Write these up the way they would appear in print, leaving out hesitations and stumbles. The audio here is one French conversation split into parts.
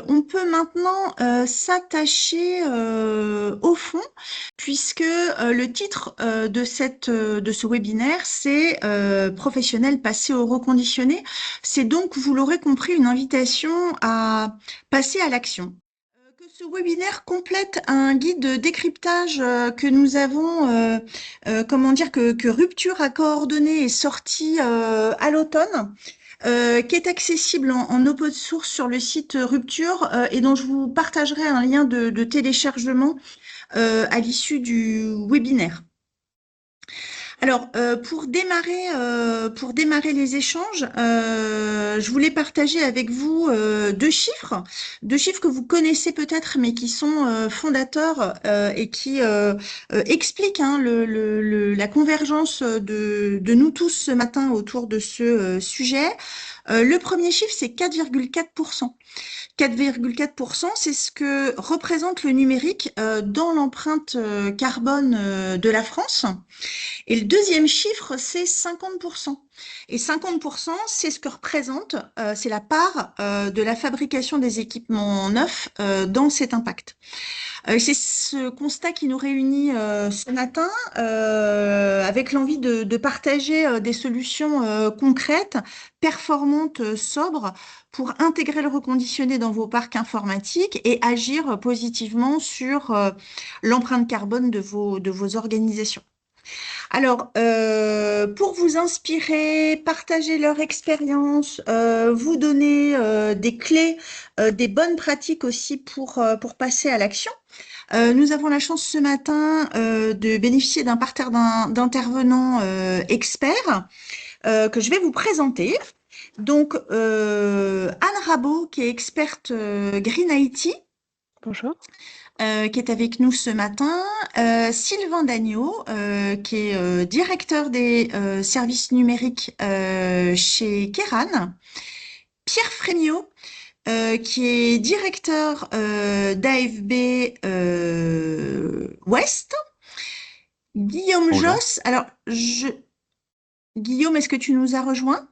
On peut maintenant s'attacher au fond, puisque le titre de ce webinaire, c'est Professionnels passés au reconditionné. C'est donc, vous l'aurez compris, une invitation à passer à l'action. Que ce webinaire complète un guide de décryptage que nous avons, comment dire, que Rupture a coordonné et sorti à l'automne, qui est accessible en open source sur le site Rupture et dont je vous partagerai un lien de téléchargement à l'issue du webinaire. Alors, pour démarrer les échanges, je voulais partager avec vous deux chiffres que vous connaissez peut-être, mais qui sont fondateurs et qui expliquent hein, la convergence de nous tous ce matin autour de ce sujet. Le premier chiffre, c'est 4,4%. 4,4%, c'est ce que représente le numérique dans l'empreinte carbone de la France. Et le deuxième chiffre, c'est 50%. Et 50%, c'est ce que représente, c'est la part de la fabrication des équipements neufs dans cet impact. C'est ce constat qui nous réunit ce matin avec l'envie de partager des solutions concrètes, performantes, sobres pour intégrer le reconditionné dans vos parcs informatiques et agir positivement sur l'empreinte carbone de vos organisations. Alors, pour vous inspirer, partager leur expérience, vous donner des clés, des bonnes pratiques aussi pour passer à l'action. Nous avons la chance ce matin de bénéficier d'un parterre d'intervenants experts que je vais vous présenter. Donc, Anne Rabot, qui est experte Green IT, Bonjour. qui est avec nous ce matin, Sylvain Dagneau, qui est directeur des services numériques chez Keran, Pierre Frémiot, qui est directeur d'AFB Ouest, Guillaume Bonjour. Josse. Alors, Guillaume, est-ce que tu nous as rejoints?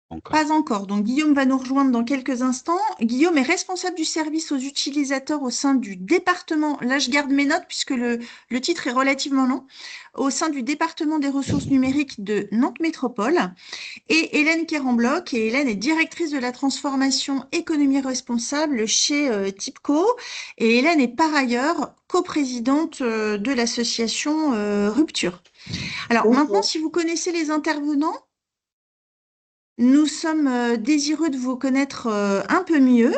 Encore. Pas encore. Donc, Guillaume va nous rejoindre dans quelques instants. Guillaume est responsable du service aux utilisateurs au sein du département. Là, je garde mes notes puisque le titre est relativement long. Au sein du département des ressources numériques de Nantes Métropole. Et Hélène Kerambloch. Et Hélène est directrice de la transformation économie responsable chez TIPCO. Et Hélène est par ailleurs coprésidente de l'association Rupture. Alors, maintenant, si vous connaissez les intervenants, nous sommes désireux de vous connaître un peu mieux.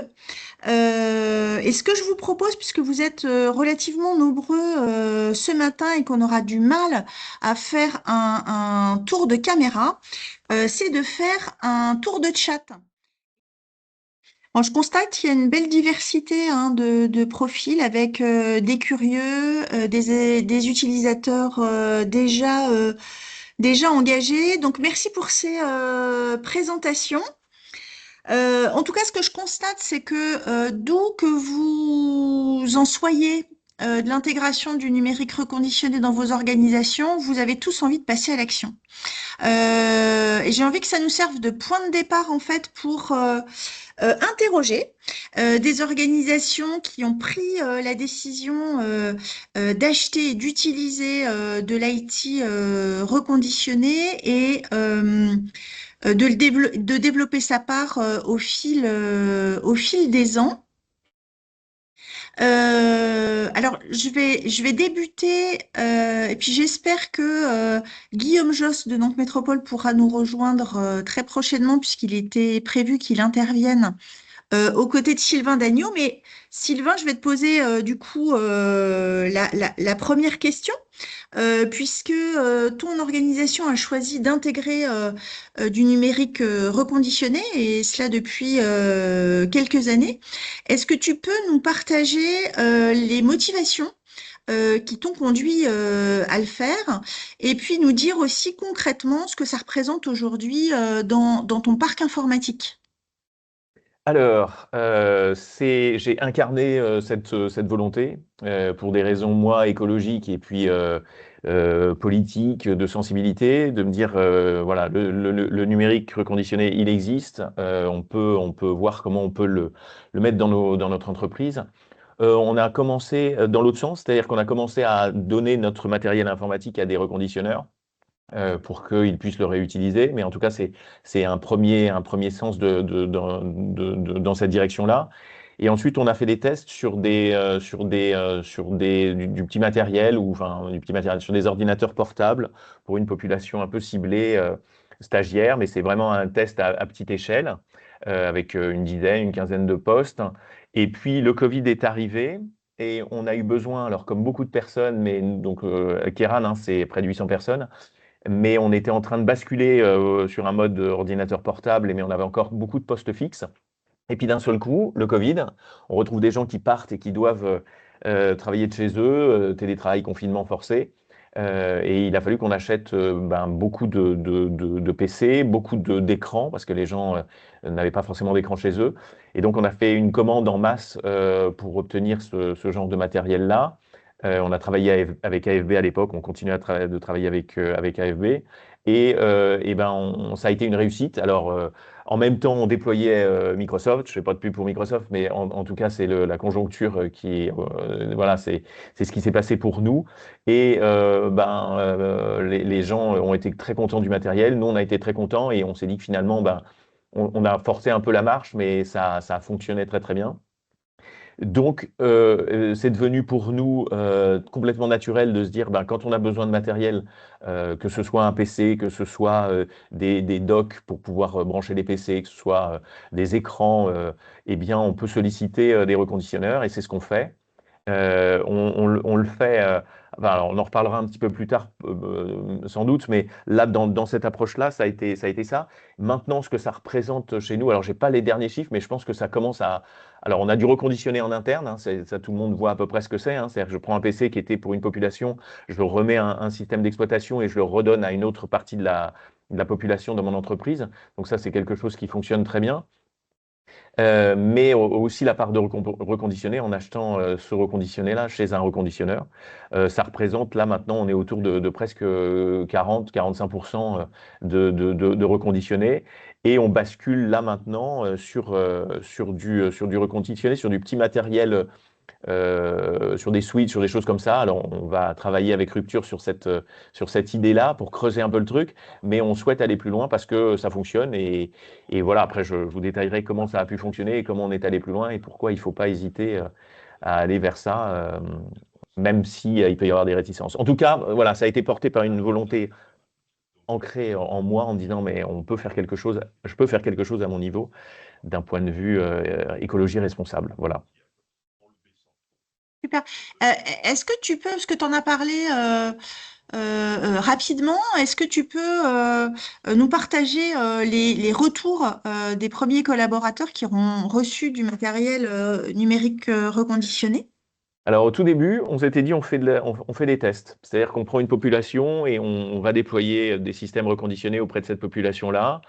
Et ce que je vous propose, puisque vous êtes relativement nombreux ce matin et qu'on aura du mal à faire un tour de caméra, c'est de faire un tour de chat. Bon, je constate qu'il y a une belle diversité hein, de profils avec des curieux, des utilisateurs déjà engagés. Donc, merci pour ces présentations. En tout cas, ce que je constate, c'est que d'où que vous en soyez de l'intégration du numérique reconditionné dans vos organisations, vous avez tous envie de passer à l'action. Et j'ai envie que ça nous serve de point de départ en fait pour interroger des organisations qui ont pris la décision d'acheter et d'utiliser de l'IT reconditionné et de développer sa part au fil des ans. Alors, je vais débuter, et puis j'espère que Guillaume Josse de Nantes Métropole pourra nous rejoindre très prochainement, puisqu'il était prévu qu'il intervienne aux côtés de Sylvain Dagneau. Mais Sylvain, je vais te poser du coup la première question, puisque ton organisation a choisi d'intégrer du numérique reconditionné, et cela depuis quelques années. Est-ce que tu peux nous partager les motivations qui t'ont conduit à le faire, et puis nous dire aussi concrètement ce que ça représente aujourd'hui dans ton parc informatique? Alors, j'ai incarné cette volonté pour des raisons, moi, écologiques et puis politiques, de sensibilité, de me dire, voilà, le numérique reconditionné, il existe. On peut voir comment on peut le mettre dans notre entreprise. On a commencé dans l'autre sens, c'est-à-dire qu'on a commencé à donner notre matériel informatique à des reconditionneurs pour qu'ils puissent le réutiliser. Mais en tout cas, c'est un premier sens dans cette direction-là. Et ensuite, on a fait des tests du petit matériel, ou enfin du petit matériel, sur des ordinateurs portables pour une population un peu ciblée, stagiaire, mais c'est vraiment un test à petite échelle, avec une dizaine, une quinzaine de postes. Et puis le Covid est arrivé. Et on a eu besoin, alors comme beaucoup de personnes, mais donc Kéran, hein, c'est près de 800 personnes, mais on était en train de basculer sur un mode ordinateur portable, mais on avait encore beaucoup de postes fixes. Et puis d'un seul coup, le Covid, on retrouve des gens qui partent et qui doivent travailler de chez eux, télétravail, confinement forcé. Et il a fallu qu'on achète beaucoup de PC, beaucoup d'écrans, parce que les gens n'avaient pas forcément d'écran chez eux. Et donc on a fait une commande en masse pour obtenir ce genre de matériel-là. On a travaillé avec AFB à l'époque, on continue de travailler avec AFB. Et ben ça a été une réussite. Alors, en même temps, on déployait Microsoft. Je ne fais pas de pub pour Microsoft, mais en tout cas, c'est la conjoncture voilà, c'est ce qui s'est passé pour nous. Et les gens ont été très contents du matériel. Nous, on a été très contents et on s'est dit que finalement, on a forcé un peu la marche, mais ça a fonctionné très très bien. Donc, c'est devenu pour nous complètement naturel de se dire, quand on a besoin de matériel, que ce soit un PC, que ce soit des docks pour pouvoir brancher les PC, que ce soit des écrans, eh bien, on peut solliciter des reconditionneurs et c'est ce qu'on fait. On le fait, alors on en reparlera un petit peu plus tard, sans doute, mais là, dans cette approche-là, ça a été ça. Maintenant, ce que ça représente chez nous, alors j'ai pas les derniers chiffres, mais je pense que ça commence à. Alors, on a dû reconditionner en interne, hein, ça, tout le monde voit à peu près ce que c'est, hein. C'est-à-dire que je prends un PC qui était pour une population, je le remets un système d'exploitation et je le redonne à une autre partie de la population de mon entreprise. Donc ça, c'est quelque chose qui fonctionne très bien. Mais aussi la part de reconditionné en achetant ce reconditionné-là chez un reconditionneur. Ça représente, là maintenant, on est autour de presque 40-45% de reconditionné. Et on bascule là maintenant sur du reconditionné, sur du petit matériel, sur des suites, sur des choses comme ça. Alors, on va travailler avec Rupture sur cette idée-là pour creuser un peu le truc, mais on souhaite aller plus loin parce que ça fonctionne. Et voilà, après, je vous détaillerai comment ça a pu fonctionner et comment on est allé plus loin et pourquoi il ne faut pas hésiter à aller vers ça, même si il peut y avoir des réticences. En tout cas, voilà, ça a été porté par une volonté ancrée en moi en me disant, mais on peut faire quelque chose, je peux faire quelque chose à mon niveau d'un point de vue écologie responsable. Voilà. Super. Euh, Est-ce que tu peux, parce que tu en as parlé rapidement, est-ce que tu peux nous partager les retours des premiers collaborateurs qui auront reçu du matériel numérique reconditionné? Alors au tout début, on s'était dit on fait des tests. C'est-à-dire qu'on prend une population et on va déployer des systèmes reconditionnés auprès de cette population-là,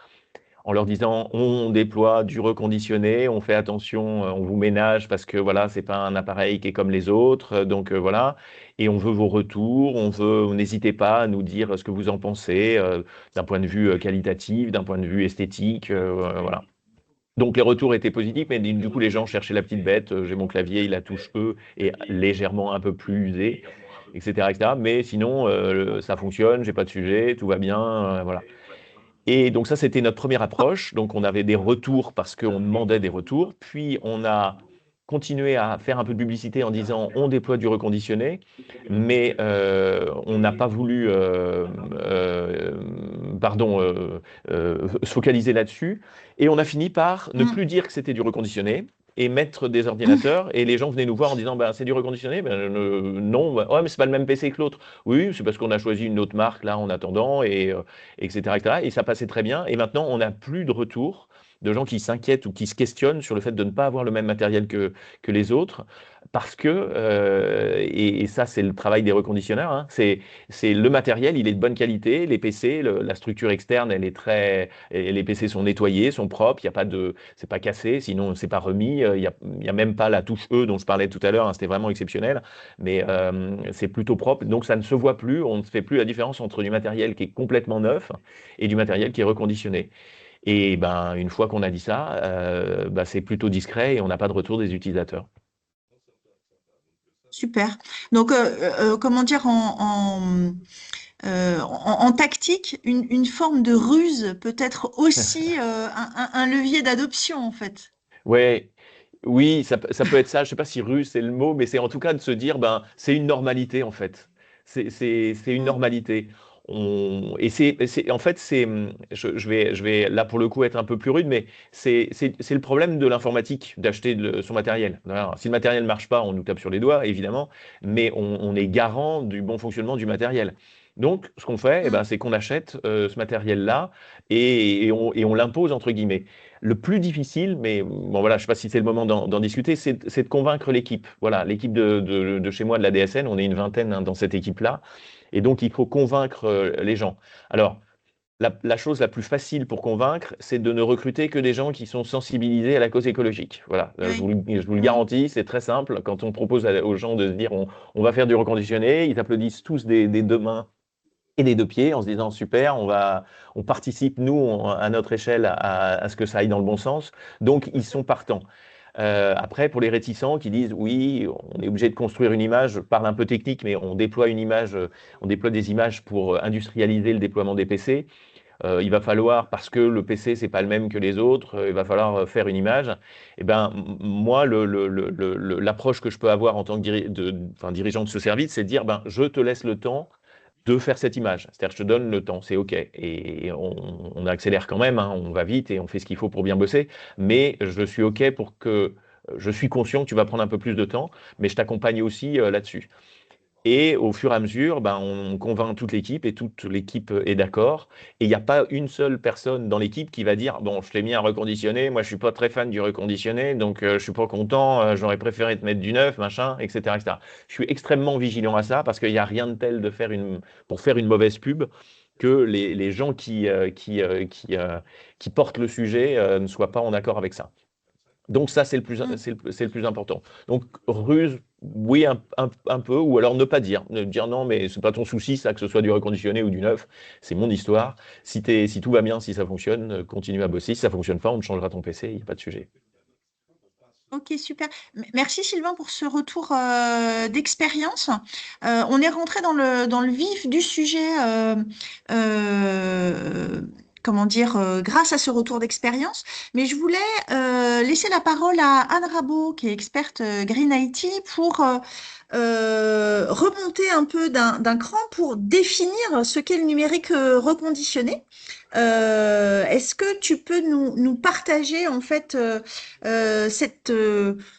en leur disant on déploie du reconditionné, on fait attention, on vous ménage parce que voilà, c'est pas un appareil qui est comme les autres, donc voilà. Et on veut vos retours, n'hésitez pas à nous dire ce que vous en pensez, d'un point de vue qualitatif, d'un point de vue esthétique, voilà. Donc les retours étaient positifs, mais du coup les gens cherchaient la petite bête. J'ai mon clavier, la touche E est légèrement un peu plus usée, etc., etc. Mais sinon, ça fonctionne, j'ai pas de sujet, tout va bien, voilà. Et donc ça, c'était notre première approche. Donc on avait des retours parce qu'on demandait des retours. Puis on a continué à faire un peu de publicité en disant on déploie du reconditionné, mais on n'a pas voulu, pardon, se focaliser là-dessus. Et on a fini par ne Mm. plus dire que c'était du reconditionné et mettre des ordinateurs. Et les gens venaient nous voir en disant c'est du reconditionné. Non, ouais, mais c'est pas le même PC que l'autre. Oui, c'est parce qu'on a choisi une autre marque là en attendant, etc., etc. Et ça passait très bien. Et maintenant, on n'a plus de retour. de gens qui s'inquiètent ou qui se questionnent sur le fait de ne pas avoir le même matériel que les autres, parce que, et ça c'est le travail des reconditionneurs, hein, c'est le matériel, il est de bonne qualité, les PC, la structure externe, elle est très, et les PC sont nettoyés, sont propres, il y a pas de, c'est pas cassé, sinon c'est pas remis, il y a même pas la touche E dont je parlais tout à l'heure, hein, c'était vraiment exceptionnel, mais c'est plutôt propre, donc ça ne se voit plus, on ne fait plus la différence entre du matériel qui est complètement neuf et du matériel qui est reconditionné. Et ben, une fois qu'on a dit ça, ben, c'est plutôt discret et on n'a pas de retour des utilisateurs. Super. Donc, comment dire, en tactique, une forme de ruse peut être aussi un levier d'adoption, en fait. Ouais, oui, ça peut être ça. Je sais pas si ruse c'est le mot, mais c'est en tout cas de se dire, ben, c'est une normalité en fait. C'est une Mm. normalité. Et en fait, je vais là pour le coup être un peu plus rude, mais c'est le problème de l'informatique, d'acheter son matériel. Alors, si le matériel ne marche pas, on nous tape sur les doigts, évidemment, mais on est garant du bon fonctionnement du matériel. Donc, ce qu'on fait, eh ben, Mm. c'est qu'on achète ce matériel-là et on l'impose entre guillemets. Le plus difficile, mais bon voilà, je ne sais pas si c'est le moment d'en discuter, c'est de convaincre l'équipe. Voilà, l'équipe de chez moi, de la DSN, on est une vingtaine hein, dans cette équipe-là. Et donc, il faut convaincre les gens. Alors, la chose la plus facile pour convaincre, c'est de ne recruter que des gens qui sont sensibilisés à la cause écologique. Voilà, Oui. je vous le Mm. garantis, c'est très simple. Quand on propose aux gens de se dire on va faire du reconditionné, ils applaudissent tous des deux mains et des deux pieds en se disant super, on participe nous à notre échelle à ce que ça aille dans le bon sens. Donc ils sont partants. Après, pour les réticents qui disent oui, on est obligé de construire une image, je parle un peu technique, mais on déploie une image, on déploie des images pour industrialiser le déploiement des PC. Il va falloir, parce que le PC c'est pas le même que les autres, il va falloir faire une image. Et ben moi, l'approche que je peux avoir en tant que enfin, dirigeant de ce service, c'est de dire ben je te laisse le temps de faire cette image. C'est-à-dire, je te donne le temps, c'est OK. Et on accélère quand même, hein, on va vite et on fait ce qu'il faut pour bien bosser. Mais je suis OK pour que je suis conscient que tu vas prendre un peu plus de temps, mais je t'accompagne aussi là-dessus. Et au fur et à mesure, ben, on convainc toute l'équipe et toute l'équipe est d'accord. Et il n'y a pas une seule personne dans l'équipe qui va dire, bon, je t'ai mis un reconditionné, moi je suis pas très fan du reconditionné, donc je suis pas content, j'aurais préféré te mettre du neuf, machin, etc., etc. Je suis extrêmement vigilant à ça parce qu'il n'y a rien de tel pour faire une mauvaise pub que les gens qui portent le sujet ne soient pas en accord avec ça. Donc ça, Mm. c'est le plus important. Donc ruse, oui, un peu, ou alors ne pas dire. Ne dire non, mais c'est pas ton souci, ça, que ce soit du reconditionné ou du neuf. C'est mon histoire. Si tout va bien, si ça fonctionne, continue à bosser. Si ça fonctionne pas, on te changera ton PC, il n'y a pas de sujet. Ok, super. Merci Sylvain pour ce retour d'expérience. On est rentré dans le vif du sujet, euh, comment dire, grâce à ce retour d'expérience. Mais je voulais laisser la parole à Anne Rabot, qui est experte Green IT, pour remonter un peu d'un cran pour définir ce qu'est le numérique reconditionné. Est-ce que tu peux nous partager en fait cette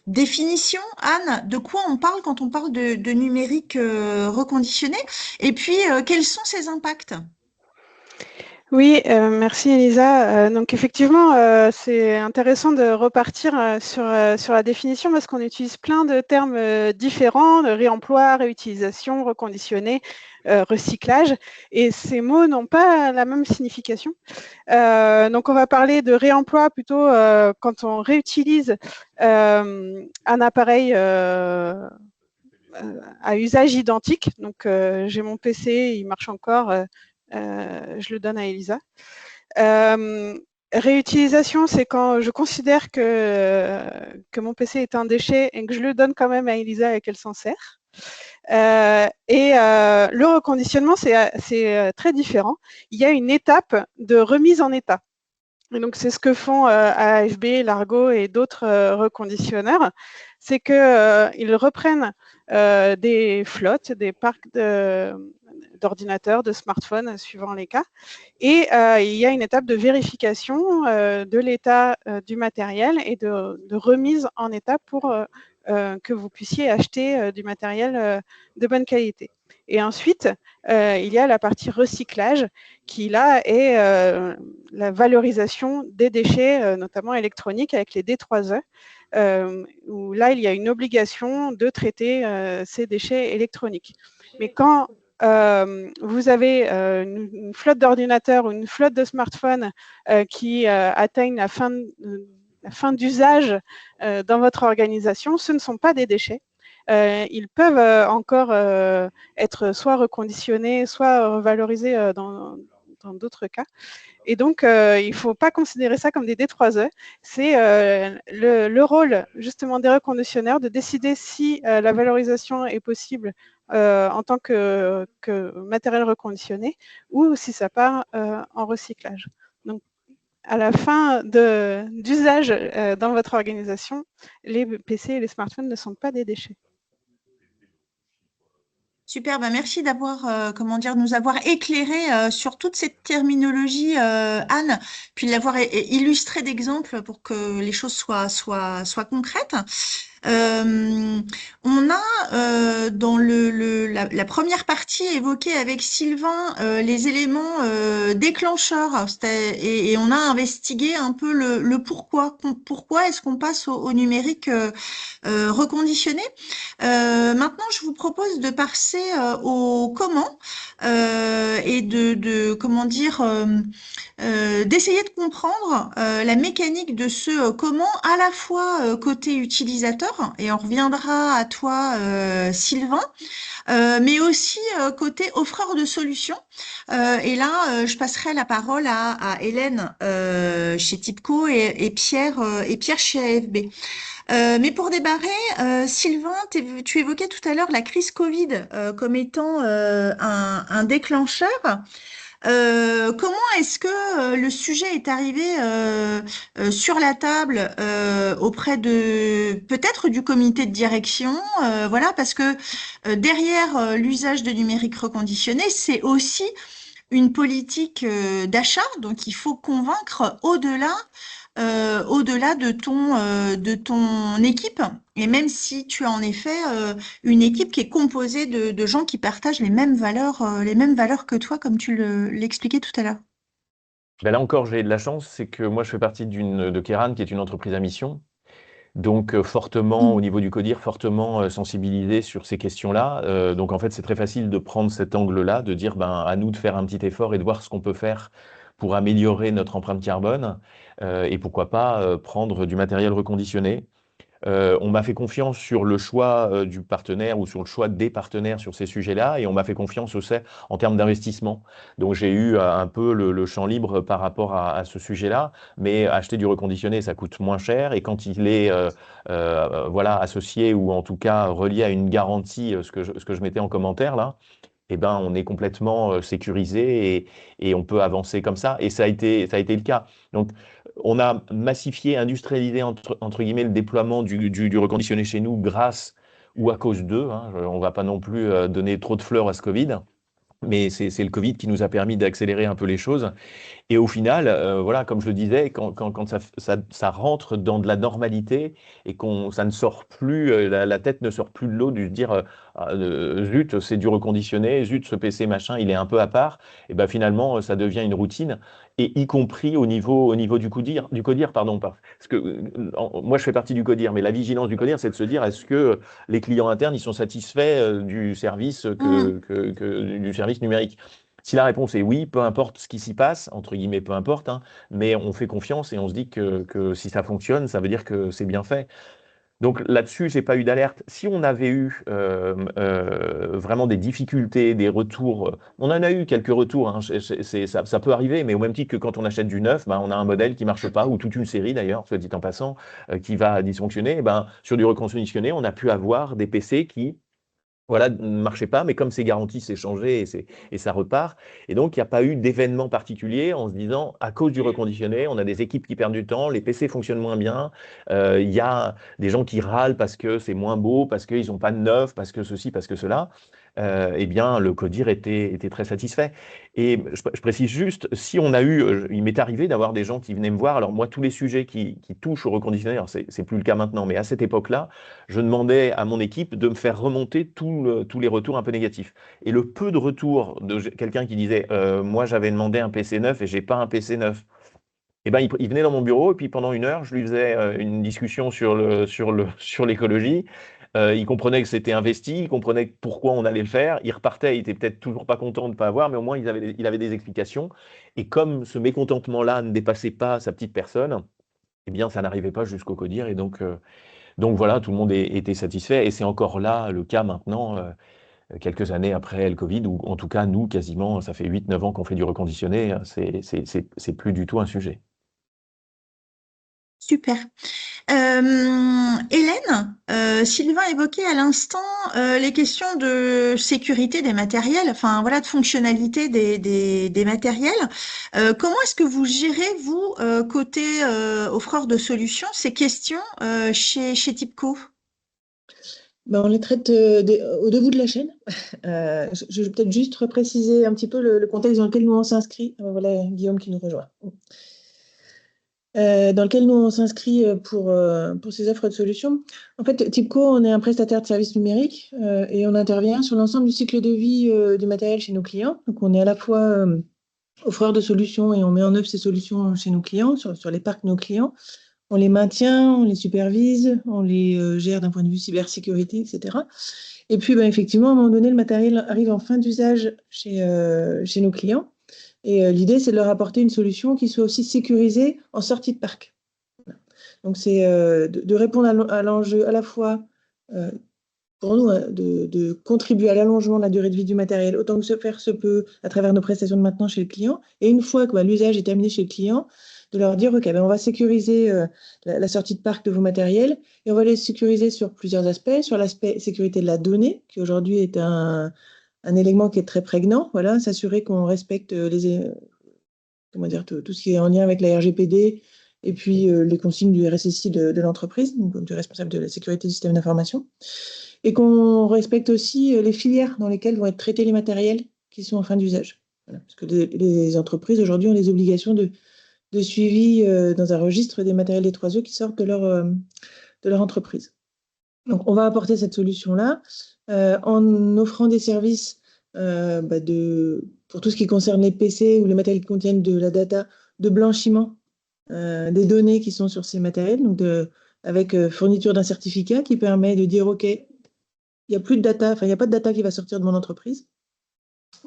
définition, Anne, de quoi on parle quand on parle de numérique reconditionné? Et puis, quels sont ses impacts? Oui, merci Elisa. Donc effectivement, c'est intéressant de repartir sur la définition parce qu'on utilise plein de termes différents, de réemploi, réutilisation, reconditionné, recyclage, et ces mots n'ont pas la même signification. Donc on va parler de réemploi plutôt quand on réutilise un appareil à usage identique. Donc j'ai mon PC, il marche encore, je le donne à Elisa. Réutilisation, c'est quand je considère que mon PC est un déchet et que je le donne quand même à Elisa et qu'elle s'en sert. Le reconditionnement, c'est très différent. Il y a une étape de remise en état. Et donc, c'est ce que font AFB, Largo et d'autres reconditionneurs. C'est qu'ils reprennent des flottes, des parcs d'ordinateurs, de smartphones, suivant les cas. Et il y a une étape de vérification de l'état du matériel et de remise en état pour que vous puissiez acheter du matériel de bonne qualité. Et ensuite, il y a la partie recyclage qui, là, est la valorisation des déchets, notamment électroniques, avec les D3E, où là, il y a une obligation de traiter ces déchets électroniques. Mais quand vous avez une flotte d'ordinateurs ou une flotte de smartphones qui atteignent la fin d'usage dans votre organisation, ce ne sont pas des déchets. Ils peuvent encore être soit reconditionnés, soit revalorisés dans d'autres cas. Et donc, il ne faut pas considérer ça comme des D3E. C'est le rôle justement des reconditionneurs de décider si la valorisation est possible en tant que matériel reconditionné ou si ça part en recyclage. Donc, à la fin d'usage dans votre organisation, les PC et les smartphones ne sont pas des déchets. Super, bah merci d'avoir, comment dire, nous avoir éclairé sur toute cette terminologie, Anne, puis de l'avoir illustré d'exemples pour que les choses soient concrètes. Euh, on a dans la première partie évoqué avec Sylvain les éléments déclencheurs et on a investigué un peu le pourquoi. Pourquoi est-ce qu'on passe au numérique reconditionné. Maintenant, je vous propose de passer au comment et comment dire d'essayer de comprendre la mécanique de ce comment à la fois côté utilisateur et on reviendra à toi Sylvain, mais aussi côté offreur de solutions. Et là, je passerai la parole à Hélène chez Tipco et Pierre chez AFB. Mais pour démarrer, Sylvain, tu évoquais tout à l'heure la crise Covid comme étant un déclencheur. Comment est-ce que le sujet est arrivé sur la table auprès de peut-être du comité de direction, voilà, parce que derrière l'usage de numérique reconditionné, c'est aussi une politique d'achat, donc il faut convaincre au-delà de ton équipe. Et même si tu as en effet une équipe qui est composée de gens qui partagent les mêmes valeurs que toi, comme tu l'expliquais tout à l'heure. Ben là encore, j'ai de la chance, c'est que moi, je fais partie de Keran, qui est une entreprise à mission. Donc, fortement, au Mm. niveau du CODIR, fortement sensibilisé sur ces questions-là. Donc, en fait, c'est très facile de prendre cet angle-là, de dire, ben, à nous de faire un petit effort et de voir ce qu'on peut faire pour améliorer notre empreinte carbone. Et pourquoi pas prendre du matériel reconditionné. On m'a fait confiance sur le choix du partenaire ou sur le choix des partenaires sur ces sujets-là, et on m'a fait confiance aussi en termes d'investissement. Donc j'ai eu un peu le champ libre par rapport à ce sujet-là, mais acheter du reconditionné, ça coûte moins cher, et quand il est voilà, associé ou en tout cas relié à une garantie, ce que je mettais en commentaire là, eh ben, on est complètement sécurisé et on peut avancer comme ça. Et ça a été le cas. Donc, on a massifié, industrialisé, entre guillemets, le déploiement du reconditionné chez nous grâce ou à cause d'eux. Hein. On ne va pas non plus donner trop de fleurs à ce Covid. Mais c'est le Covid qui nous a permis d'accélérer un peu les choses. Et au final, voilà, comme je le disais, quand ça rentre dans de la normalité et ça ne sort plus, la tête ne sort plus de l'eau, de se dire ah, zut, c'est du reconditionné, zut, ce PC machin, il est un peu à part, et ben finalement, ça devient une routine, et y compris au niveau du CODIR, pardon, parce que moi je fais partie du CODIR, mais la vigilance du CODIR, c'est de se dire est-ce que les clients internes ils sont satisfaits du service Mm. du service numérique. Si la réponse est oui, peu importe ce qui s'y passe, entre guillemets, peu importe, hein, mais on fait confiance et on se dit que si ça fonctionne, ça veut dire que c'est bien fait. Donc là-dessus, j'ai pas eu d'alerte. Si on avait eu vraiment des difficultés, des retours, on en a eu quelques retours, hein, ça peut arriver, mais au même titre que quand on achète du neuf, ben, on a un modèle qui marche pas, ou toute une série d'ailleurs, soit dit en passant, qui va dysfonctionner. Et ben, sur du reconditionné, on a pu avoir des PC qui voilà, ne marchait pas, mais comme c'est garanti, c'est changé et ça repart. Et donc, il n'y a pas eu d'événement particulier en se disant, à cause du reconditionné, on a des équipes qui perdent du temps, les PC fonctionnent moins bien, il y a des gens qui râlent parce que c'est moins beau, parce qu'ils n'ont pas de neuf, parce que ceci, parce que cela. eh bien, le CODIR était très satisfait. Et je précise juste, si on a eu, il m'est arrivé d'avoir des gens qui venaient me voir. Alors moi, tous les sujets qui touchent au reconditionné, alors c'est plus le cas maintenant, mais à cette époque-là, je demandais à mon équipe de me faire remonter tous les retours un peu négatifs. Et le peu de retours de quelqu'un qui disait, moi j'avais demandé un PC neuf et j'ai pas un PC neuf. Eh ben, il venait dans mon bureau et puis pendant 1 heure, je lui faisais une discussion sur l'écologie. Il comprenait que c'était investi, il comprenait pourquoi on allait le faire. Il repartait, il était peut-être toujours pas content de ne pas avoir, mais au moins il avait des explications. Et comme ce mécontentement-là ne dépassait pas sa petite personne, eh bien, ça n'arrivait pas jusqu'au CODIR. Et donc voilà, tout le monde était satisfait. Et c'est encore là le cas maintenant, quelques années après le Covid, ou en tout cas, nous, quasiment, ça fait 8-9 ans qu'on fait du reconditionné. C'est plus du tout un sujet. Super. Hélène, Sylvain évoquait à l'instant les questions de sécurité des matériels, enfin voilà, de fonctionnalité des matériels. Comment est-ce que vous gérez, vous, côté offreur de solutions, ces questions chez TIBCO? Ben, on les traite au debout de la chaîne. Je vais peut-être juste repréciser un petit peu le contexte dans lequel nous on s'inscrit. Voilà Guillaume qui nous rejoint. Dans lequel nous on s'inscrit pour ces offres de solutions. En fait, TIBCO, on est un prestataire de services numériques et on intervient sur l'ensemble du cycle de vie du matériel chez nos clients. Donc, on est à la fois offreur de solutions et on met en œuvre ces solutions chez nos clients, sur les parcs de nos clients. On les maintient, on les supervise, on les gère d'un point de vue cybersécurité, etc. Et puis, ben, effectivement, à un moment donné, le matériel arrive en fin d'usage chez nos clients. Et l'idée, c'est de leur apporter une solution qui soit aussi sécurisée en sortie de parc. Donc, c'est de répondre à l'enjeu à la fois pour nous de contribuer à l'allongement de la durée de vie du matériel, autant que faire se peut à travers nos prestations de maintenance chez le client. Et une fois que l'usage est terminé chez le client, de leur dire, OK, ben, on va sécuriser la sortie de parc de vos matériels et on va les sécuriser sur plusieurs aspects. Sur l'aspect sécurité de la donnée, qui aujourd'hui est un élément qui est très prégnant, voilà, s'assurer qu'on respecte tout ce qui est en lien avec la RGPD et puis les consignes du RSSI de l'entreprise, donc du responsable de la sécurité du système d'information, et qu'on respecte aussi les filières dans lesquelles vont être traités les matériels qui sont en fin d'usage. Voilà, parce que les entreprises aujourd'hui ont des obligations de suivi dans un registre des matériels des 3E qui sortent de leur entreprise. Donc, on va apporter cette solution-là en offrant des services pour tout ce qui concerne les PC ou les matériels qui contiennent de la data de blanchiment des données qui sont sur ces matériels, donc avec fourniture d'un certificat qui permet de dire, OK, il n'y a plus de data, enfin, il n'y a pas de data qui va sortir de mon entreprise,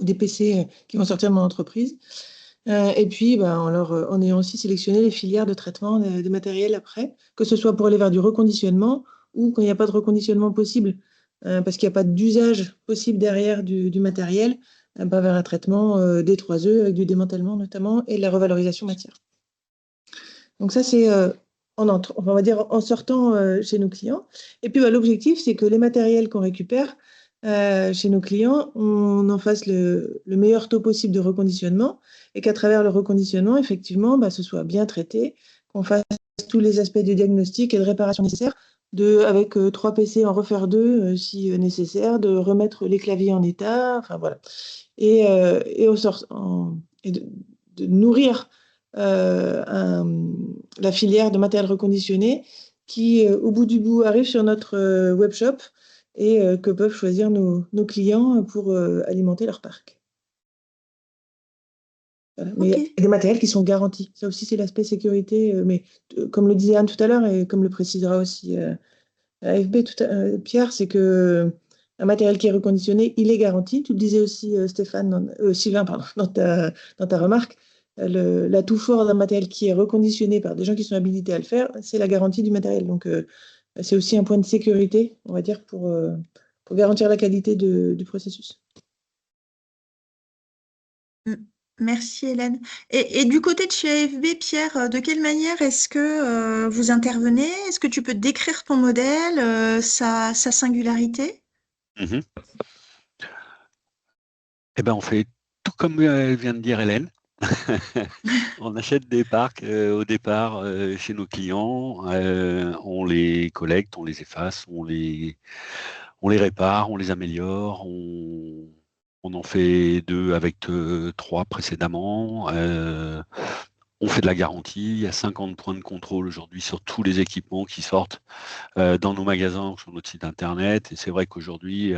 ou des PC qui vont sortir de mon entreprise. Et puis, en ayant aussi sélectionné les filières de traitement des matériels après, que ce soit pour aller vers du reconditionnement ou quand il n'y a pas de reconditionnement possible, parce qu'il n'y a pas d'usage possible derrière du matériel, vers un traitement des 3E avec du démantèlement notamment et de la revalorisation matière. Donc ça, c'est on va dire en sortant chez nos clients. Et puis, l'objectif, c'est que les matériels qu'on récupère chez nos clients, on en fasse le meilleur taux possible de reconditionnement et qu'à travers le reconditionnement, effectivement, ce soit bien traité, qu'on fasse tous les aspects de diagnostic et de réparation nécessaires, avec 3 PC en refaire 2 si nécessaire, de remettre les claviers en état, enfin voilà. Et de nourrir la filière de matériel reconditionné qui, au bout du bout, arrive sur notre webshop et que peuvent choisir nos clients pour alimenter leur parc. Voilà. Mais il y a des matériels qui sont garantis. Ça aussi, c'est l'aspect sécurité. Mais comme le disait Anne tout à l'heure et comme le précisera aussi AFB Pierre, c'est que un matériel qui est reconditionné, il est garanti. Tu le disais aussi, Sylvain, pardon, dans ta remarque. L'atout fort d'un matériel qui est reconditionné par des gens qui sont habilités à le faire, c'est la garantie du matériel. Donc, c'est aussi un point de sécurité, on va dire, pour garantir la qualité du processus. Merci Hélène. Et du côté de chez AFB, Pierre, de quelle manière est-ce que vous intervenez? Est-ce que tu peux décrire ton modèle, sa singularité? Eh ben, on fait tout comme vient de dire Hélène. On achète des parcs au départ chez nos clients, on les collecte, on les efface, on les on les répare, on les améliore, on en fait 2 avec 3 précédemment. On fait de la garantie. Il y a 50 points de contrôle aujourd'hui sur tous les équipements qui sortent dans nos magasins ou sur notre site internet. Et c'est vrai qu'aujourd'hui,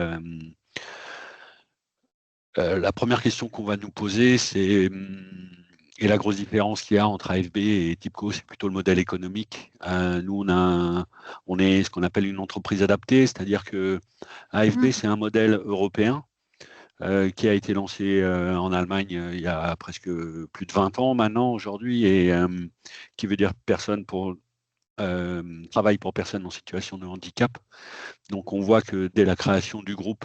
la première question qu'on va nous poser, c'est et la grosse différence qu'il y a entre AFB et TIBCO, c'est plutôt le modèle économique. Nous, on est ce qu'on appelle une entreprise adaptée, c'est-à-dire que AFB, c'est un modèle européen qui a été lancé en Allemagne il y a presque plus de 20 ans maintenant aujourd'hui, et qui veut dire travail pour personnes en situation de handicap. Donc on voit que dès la création du groupe,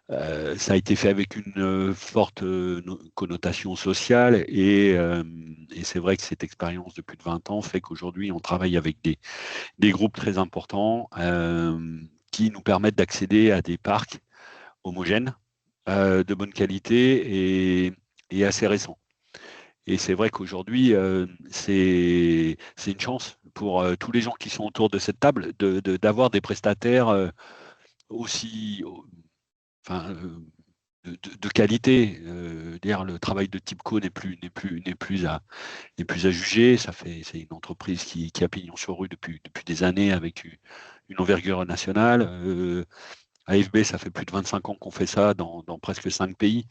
ça a été fait avec une forte connotation sociale, et c'est vrai que cette expérience de plus de 20 ans fait qu'aujourd'hui on travaille avec des groupes très importants qui nous permettent d'accéder à des parcs homogènes, de bonne qualité et assez récents. Et c'est vrai qu'aujourd'hui, c'est une chance pour tous les gens qui sont autour de cette table d'avoir des prestataires aussi de qualité. Dire le travail de TIBCO n'est plus à juger. C'est une entreprise qui a pignon sur rue depuis des années avec une envergure nationale. AFB, ça fait plus de 25 ans qu'on fait ça dans presque 5 pays.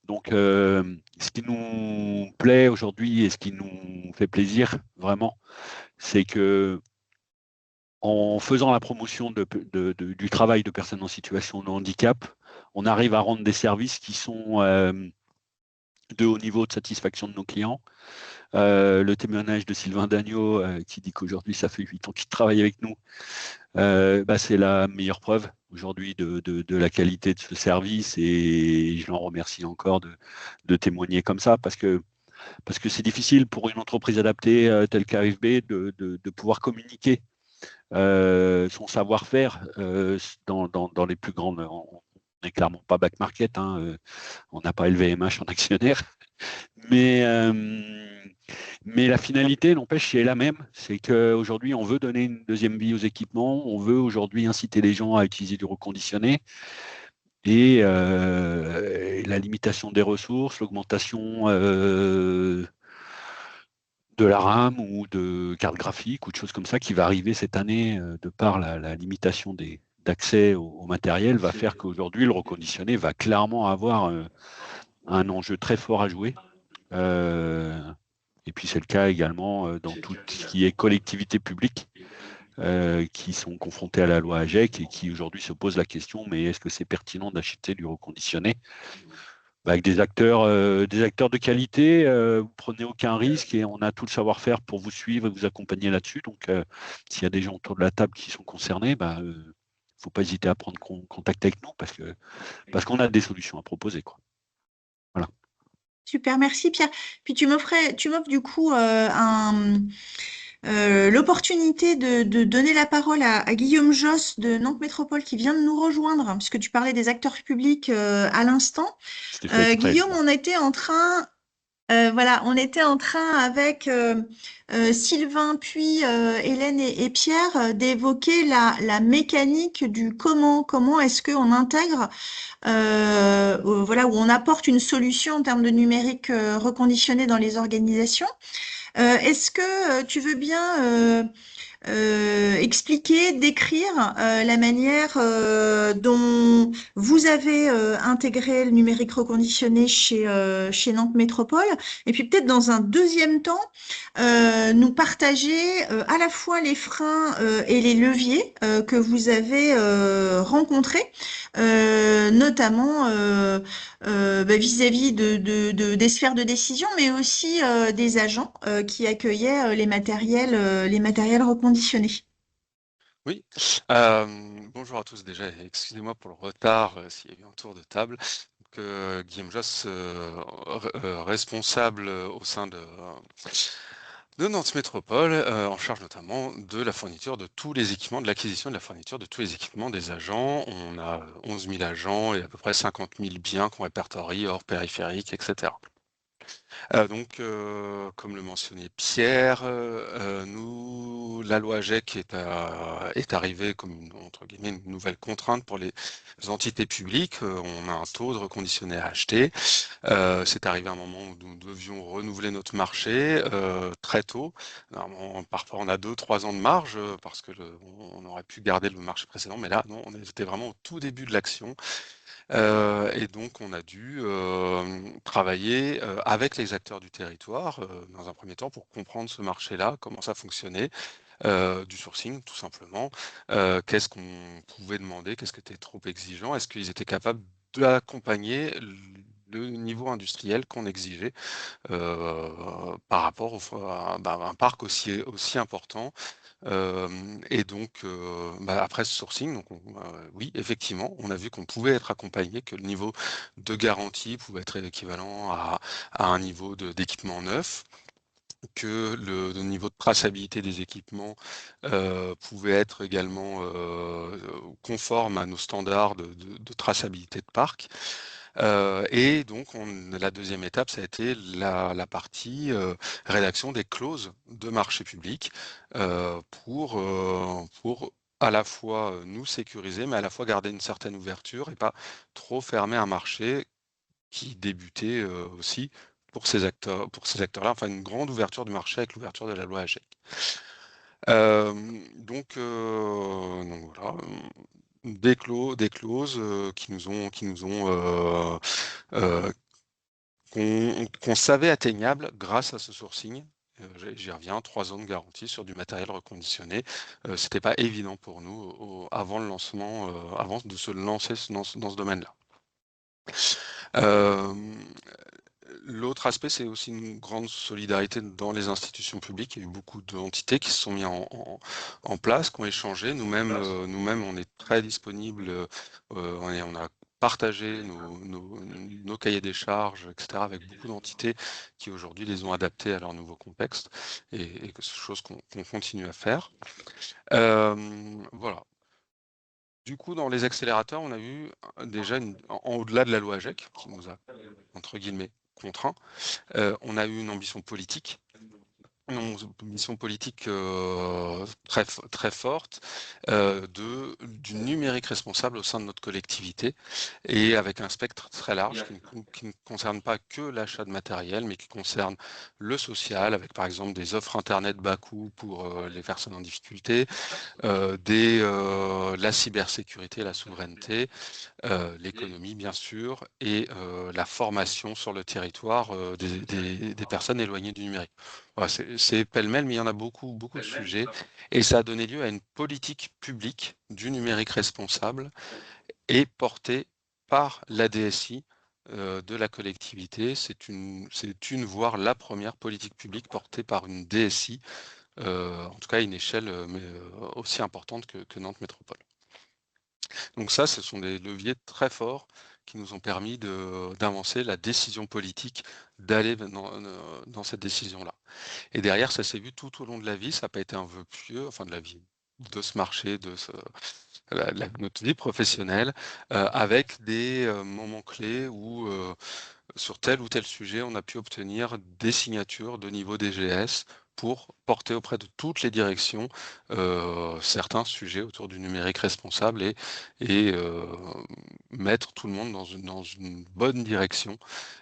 Donc, ce qui nous plaît aujourd'hui et ce qui nous fait plaisir vraiment, c'est que en faisant la promotion du travail de personnes en situation de handicap, on arrive à rendre des services qui sont de haut niveau de satisfaction de nos clients. Le témoignage de Sylvain Dagneau, qui dit qu'aujourd'hui, ça fait 8 ans qu'il travaille avec nous, c'est la meilleure preuve aujourd'hui de la qualité de ce service, et je l'en remercie encore de témoigner comme ça, parce que c'est difficile pour une entreprise adaptée telle qu'AFB de pouvoir communiquer son savoir-faire dans les plus grandes. On n'est clairement pas back market, hein, on n'a pas LVMH en actionnaire, mais la finalité, n'empêche, c'est la même. C'est qu'aujourd'hui, on veut donner une deuxième vie aux équipements, on veut aujourd'hui inciter les gens à utiliser du reconditionné, et la limitation des ressources, l'augmentation de la RAM ou de carte graphique ou de choses comme ça qui va arriver cette année de par la limitation d'accès au matériel, va faire qu'aujourd'hui, le reconditionné va clairement avoir un enjeu très fort à jouer. Et puis c'est le cas également dans tout ce qui est collectivité publique, qui sont confrontés à la loi AGEC et qui aujourd'hui se posent la question, mais est-ce que c'est pertinent d'acheter du reconditionné avec des acteurs de qualité? Vous prenez aucun risque et on a tout le savoir-faire pour vous suivre et vous accompagner là-dessus. Donc s'il y a des gens autour de la table qui sont concernés, il ne faut pas hésiter à prendre contact avec nous, parce qu'on a des solutions à proposer, quoi. Voilà. Super, merci Pierre. Puis tu m'offres du coup l'opportunité de donner la parole à Guillaume Josse de Nantes Métropole, qui vient de nous rejoindre, puisque tu parlais des acteurs publics à l'instant. Guillaume, on était en train avec Sylvain, puis Hélène et Pierre, d'évoquer la mécanique du comment est-ce qu'on intègre, où on apporte une solution en termes de numérique reconditionné dans les organisations. Est-ce que tu veux bien expliquer, décrire la manière dont vous avez intégré le numérique reconditionné chez Nantes Métropole, et puis peut-être dans un deuxième temps nous partager à la fois les freins et les leviers que vous avez rencontrés, notamment vis-à-vis des sphères de décision, mais aussi des agents qui accueillaient les matériels reconditionnés. Oui, bonjour à tous déjà, excusez-moi pour le retard s'il y a eu un tour de table. Donc, Guillaume Josse, responsable au sein de Nantes Métropole, en charge notamment de la fourniture de tous les équipements, de l'acquisition de la fourniture de tous les équipements des agents. On a 11 000 agents et à peu près 50 000 biens qu'on répertorie hors périphérique, etc. Donc, comme le mentionnait Pierre, nous la loi AGEC est arrivée comme entre guillemets une nouvelle contrainte pour les entités publiques. On a un taux de reconditionné à acheter. C'est arrivé à un moment où nous devions renouveler notre marché très tôt. Alors, parfois on a 2-3 ans de marge parce que on aurait pu garder le marché précédent, mais là non, on était vraiment au tout début de l'action. Et donc on a dû travailler avec les acteurs du territoire dans un premier temps pour comprendre ce marché-là, comment ça fonctionnait, du sourcing tout simplement. Qu'est-ce qu'on pouvait demander, qu'est-ce qui était trop exigeant, est-ce qu'ils étaient capables d'accompagner le niveau industriel qu'on exigeait par rapport à un parc aussi important. Et donc, après ce sourcing, donc oui, effectivement, on a vu qu'on pouvait être accompagné, que le niveau de garantie pouvait être équivalent à un niveau d'équipement neuf, que le niveau de traçabilité des équipements pouvait être également conforme à nos standards de traçabilité de parc. Et donc, la deuxième étape, ça a été la partie rédaction des clauses de marché public pour à la fois nous sécuriser, mais à la fois garder une certaine ouverture et pas trop fermer un marché qui débutait aussi pour ces acteurs-là, enfin une grande ouverture du marché avec l'ouverture de la loi AGEC. Donc voilà, des clauses qui nous ont qu'on savait atteignables grâce à ce sourcing. J'y reviens, 3 ans de garantie sur du matériel reconditionné. C'était pas évident pour nous avant le lancement, avant de se lancer dans ce domaine-là. L'autre aspect, c'est aussi une grande solidarité dans les institutions publiques. Il y a eu beaucoup d'entités qui se sont mises en place, qui ont échangé. Nous-mêmes, on est très disponibles. On a partagé nos cahiers des charges, etc., avec beaucoup d'entités qui aujourd'hui les ont adaptés à leur nouveau contexte, et que c'est chose qu'on continue à faire. Voilà. Du coup, dans les accélérateurs, on a eu déjà, au-delà de la loi AGEC, qui nous a, entre guillemets, contraints, on a eu une ambition politique. Une mission politique très forte du numérique responsable au sein de notre collectivité, et avec un spectre très large qui ne concerne pas que l'achat de matériel, mais qui concerne le social, avec par exemple des offres internet bas coût pour les personnes en difficulté, la cybersécurité, la souveraineté, l'économie bien sûr, et la formation sur le territoire des personnes éloignées du numérique. Voilà, c'est pêle-mêle, mais il y en a beaucoup de sujets, et ça a donné lieu à une politique publique du numérique responsable et portée par la DSI de la collectivité. C'est une voire la première politique publique portée par une DSI, en tout cas à une échelle aussi importante que Nantes Métropole. Donc ça, ce sont des leviers très forts qui nous ont permis d'avancer la décision politique, d'aller dans cette décision-là. Et derrière, ça s'est vu tout au long de la vie, ça n'a pas été un vœu pieux, enfin de la vie, de ce marché, notre vie professionnelle, avec des moments clés où sur tel ou tel sujet, on a pu obtenir des signatures de niveau DGS pour porter auprès de toutes les directions certains sujets autour du numérique responsable, et mettre tout le monde dans une bonne direction,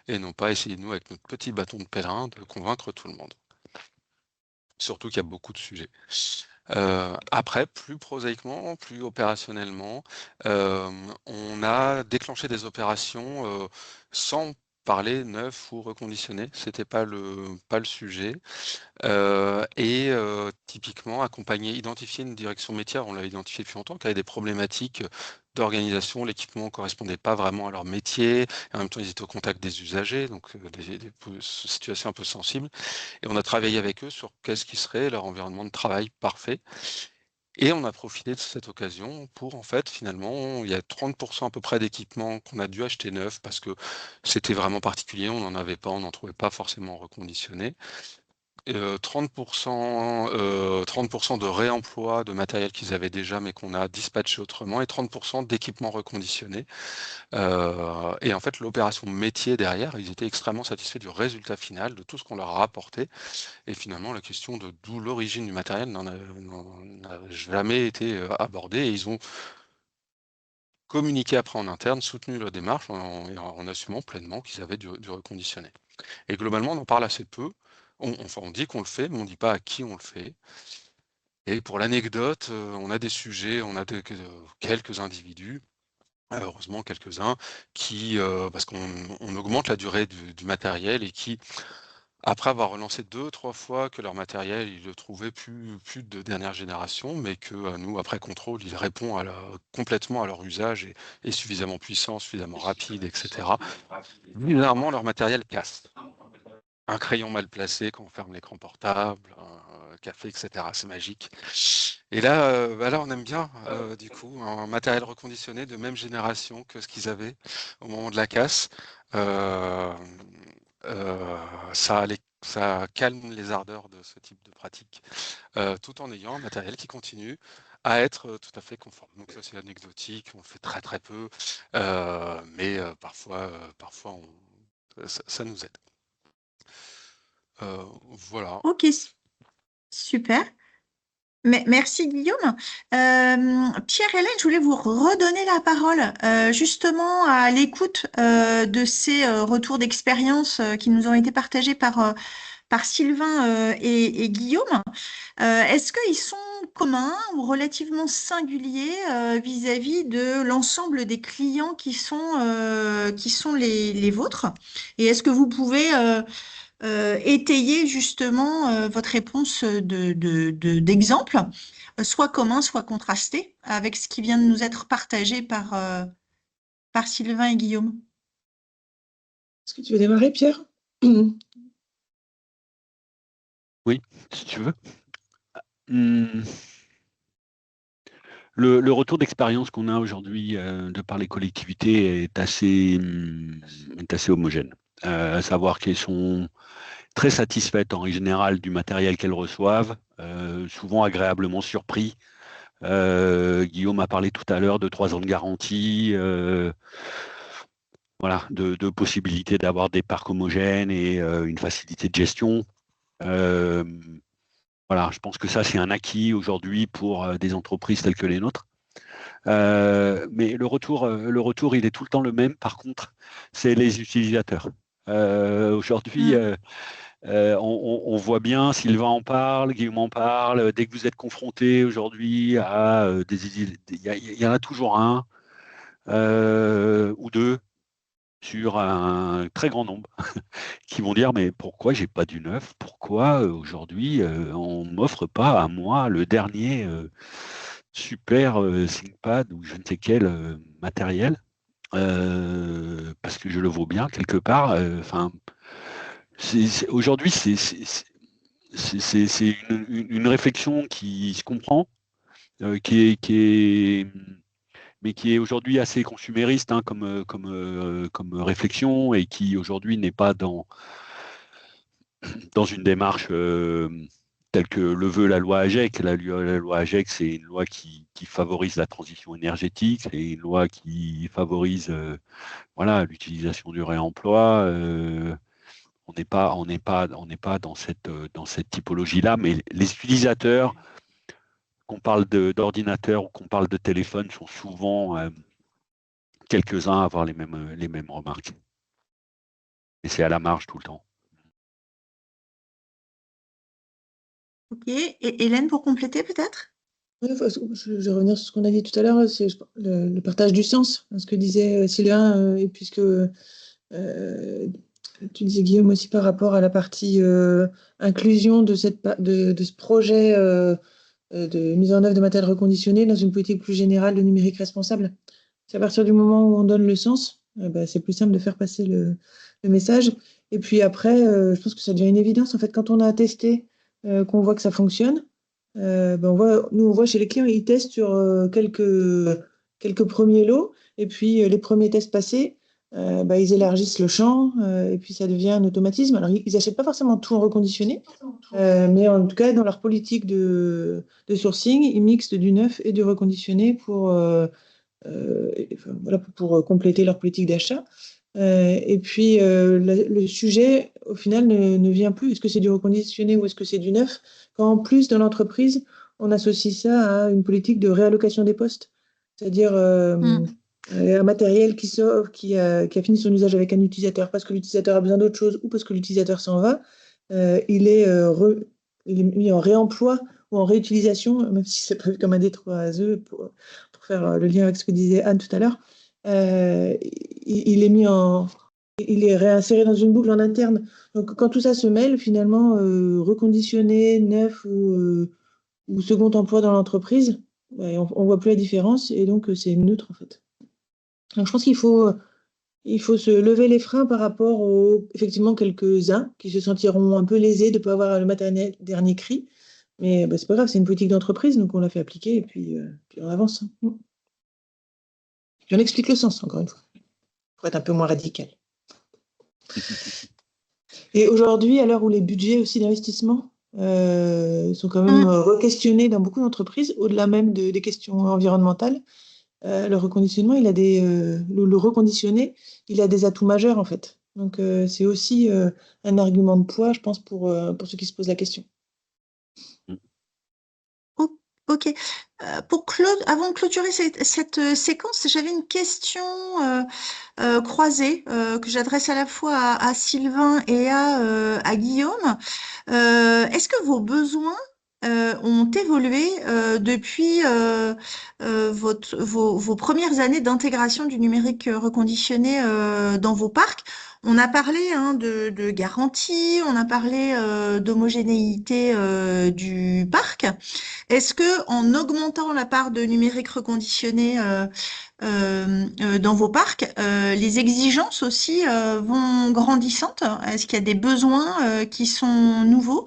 et non pas essayer, nous, avec notre petit bâton de pèlerin, de convaincre tout le monde. Surtout qu'il y a beaucoup de sujets. Après, plus prosaïquement, plus opérationnellement, on a déclenché des opérations sans parler neuf ou reconditionné, c'était pas le sujet. Et typiquement accompagner, identifier une direction métier, on l'a identifié depuis longtemps, qui avait des problématiques d'organisation, l'équipement ne correspondait pas vraiment à leur métier, et en même temps ils étaient au contact des usagers, donc des situations un peu sensibles. Et on a travaillé avec eux sur qu'est-ce qui serait leur environnement de travail parfait. Et on a profité de cette occasion pour, en fait, finalement, il y a 30% à peu près d'équipements qu'on a dû acheter neufs parce que c'était vraiment particulier, on n'en avait pas, on n'en trouvait pas forcément reconditionné. 30%, 30% de réemploi de matériel qu'ils avaient déjà mais qu'on a dispatché autrement et 30% d'équipements reconditionnés. Et en fait, l'opération métier derrière, ils étaient extrêmement satisfaits du résultat final, de tout ce qu'on leur a apporté. Et finalement, la question de d'où l'origine du matériel n'en a jamais été abordée. Et ils ont communiqué après en interne, soutenu leur démarche en assumant pleinement qu'ils avaient du reconditionné. Et globalement, on en parle assez peu. Enfin, on dit qu'on le fait, mais on ne dit pas à qui on le fait. Et pour l'anecdote, on a des sujets, on a quelques individus, heureusement quelques-uns, qui, parce qu'on augmente la durée du matériel et qui, après avoir relancé 2-3 fois que leur matériel, ils le trouvaient plus de dernière génération, mais que nous, après contrôle, il répond complètement à leur usage et est suffisamment puissant, suffisamment rapide, etc. Généralement, leur matériel casse. Un crayon mal placé quand on ferme l'écran portable, un café, etc. C'est magique. Et là, là, on aime bien, du coup, un matériel reconditionné de même génération que ce qu'ils avaient au moment de la casse. Ça calme les ardeurs de ce type de pratique, tout en ayant un matériel qui continue à être tout à fait conforme. Donc ça, c'est anecdotique, on le fait très très peu, mais parfois, ça nous aide. Voilà. Ok, super. Merci Guillaume. Pierre-Hélène, je voulais vous redonner la parole justement à l'écoute de ces retours d'expérience qui nous ont été partagés par Sylvain et Guillaume. Est-ce qu'ils sont communs ou relativement singuliers vis-à-vis de l'ensemble des clients qui sont les vôtres? Et est-ce que vous pouvez étayer justement votre réponse d'exemple, soit commun, soit contrasté, avec ce qui vient de nous être partagé par Sylvain et Guillaume? Est-ce que tu veux démarrer, Pierre? Oui, si tu veux. Le retour d'expérience qu'on a aujourd'hui de par les collectivités est assez homogène. À savoir qu'elles sont très satisfaites en général du matériel qu'elles reçoivent, souvent agréablement surpris. Guillaume a parlé tout à l'heure de 3 ans de garantie, voilà, de possibilité d'avoir des parcs homogènes et une facilité de gestion. Voilà, je pense que ça, c'est un acquis aujourd'hui pour des entreprises telles que les nôtres. Mais le retour, il est tout le temps le même. Par contre, c'est les utilisateurs. Aujourd'hui, on voit bien, Sylvain en parle, Guillaume en parle. Dès que vous êtes confronté aujourd'hui à il y en a toujours un ou deux sur un très grand nombre qui vont dire mais pourquoi j'ai pas du neuf? Pourquoi aujourd'hui on m'offre pas à moi le dernier super ThinkPad ou je ne sais quel matériel parce que je le vaux bien quelque part. Enfin, aujourd'hui c'est une réflexion qui se comprend, mais qui est aujourd'hui assez consumériste hein, comme réflexion et qui aujourd'hui n'est pas dans une démarche telle que le veut la loi AGEC. La loi AGEC, c'est une loi qui favorise la transition énergétique, c'est une loi qui favorise voilà, l'utilisation du réemploi. On n'est pas dans cette typologie-là, mais les utilisateurs, qu'on parle d'ordinateur ou qu'on parle de téléphone, sont souvent quelques-uns à avoir les mêmes remarques. Et c'est à la marge tout le temps. Ok. Et Hélène, pour compléter peut-être? Ouais, je vais revenir sur ce qu'on a dit tout à l'heure, c'est le partage du sens, hein, ce que disait Sylvain, et puisque tu disais Guillaume aussi par rapport à la partie inclusion de ce projet de mise en œuvre de matériel reconditionné dans une politique plus générale de numérique responsable. C'est à partir du moment où on donne le sens, c'est plus simple de faire passer le message. Et puis après, je pense que ça devient une évidence. En fait, quand on a testé, qu'on voit que ça fonctionne, on voit chez les clients, ils testent sur quelques premiers lots. Et puis, les premiers tests passés, ils élargissent le champ et puis ça devient un automatisme. Alors, ils n'achètent pas forcément tout en reconditionné, mais en tout cas, dans leur politique de sourcing, ils mixent du neuf et du reconditionné pour compléter leur politique d'achat. Et puis, le sujet, au final, ne vient plus. Est-ce que c'est du reconditionné ou est-ce que c'est du neuf? Quand en plus, dans l'entreprise, on associe ça à une politique de réallocation des postes. C'est-à-dire un matériel qui a fini son usage avec un utilisateur parce que l'utilisateur a besoin d'autre chose ou parce que l'utilisateur s'en va, il est mis en réemploi ou en réutilisation, même si c'est prévu comme un détroit à œufs, pour faire le lien avec ce que disait Anne tout à l'heure. Il est réinséré dans une boucle en interne. Donc, quand tout ça se mêle, finalement, reconditionné, neuf ou second emploi dans l'entreprise, on voit plus la différence et donc c'est neutre en fait. Donc, je pense qu'il faut se lever les freins par rapport aux, effectivement, quelques-uns qui se sentiront un peu lésés de ne pas avoir le matériel dernier cri. Mais c'est pas grave, c'est une politique d'entreprise, donc on l'a fait appliquer et puis on avance. J'en explique le sens, encore une fois, pour être un peu moins radical. Et aujourd'hui, à l'heure où les budgets aussi d'investissement sont quand même re-questionnés dans beaucoup d'entreprises, au-delà même des questions environnementales, le reconditionnement, le reconditionné, il a des atouts majeurs en fait. Donc c'est aussi un argument de poids, je pense, pour ceux qui se posent la question. Ok. Avant de clôturer cette séquence, j'avais une question croisée que j'adresse à la fois à Sylvain et à Guillaume. Est-ce que vos besoins ont évolué depuis vos premières années d'intégration du numérique reconditionné dans vos parcs? On a parlé de garantie, on a parlé d'homogénéité du parc. Est-ce que en augmentant la part de numérique reconditionné dans vos parcs, les exigences aussi vont grandissantes? Est-ce qu'il y a des besoins qui sont nouveaux?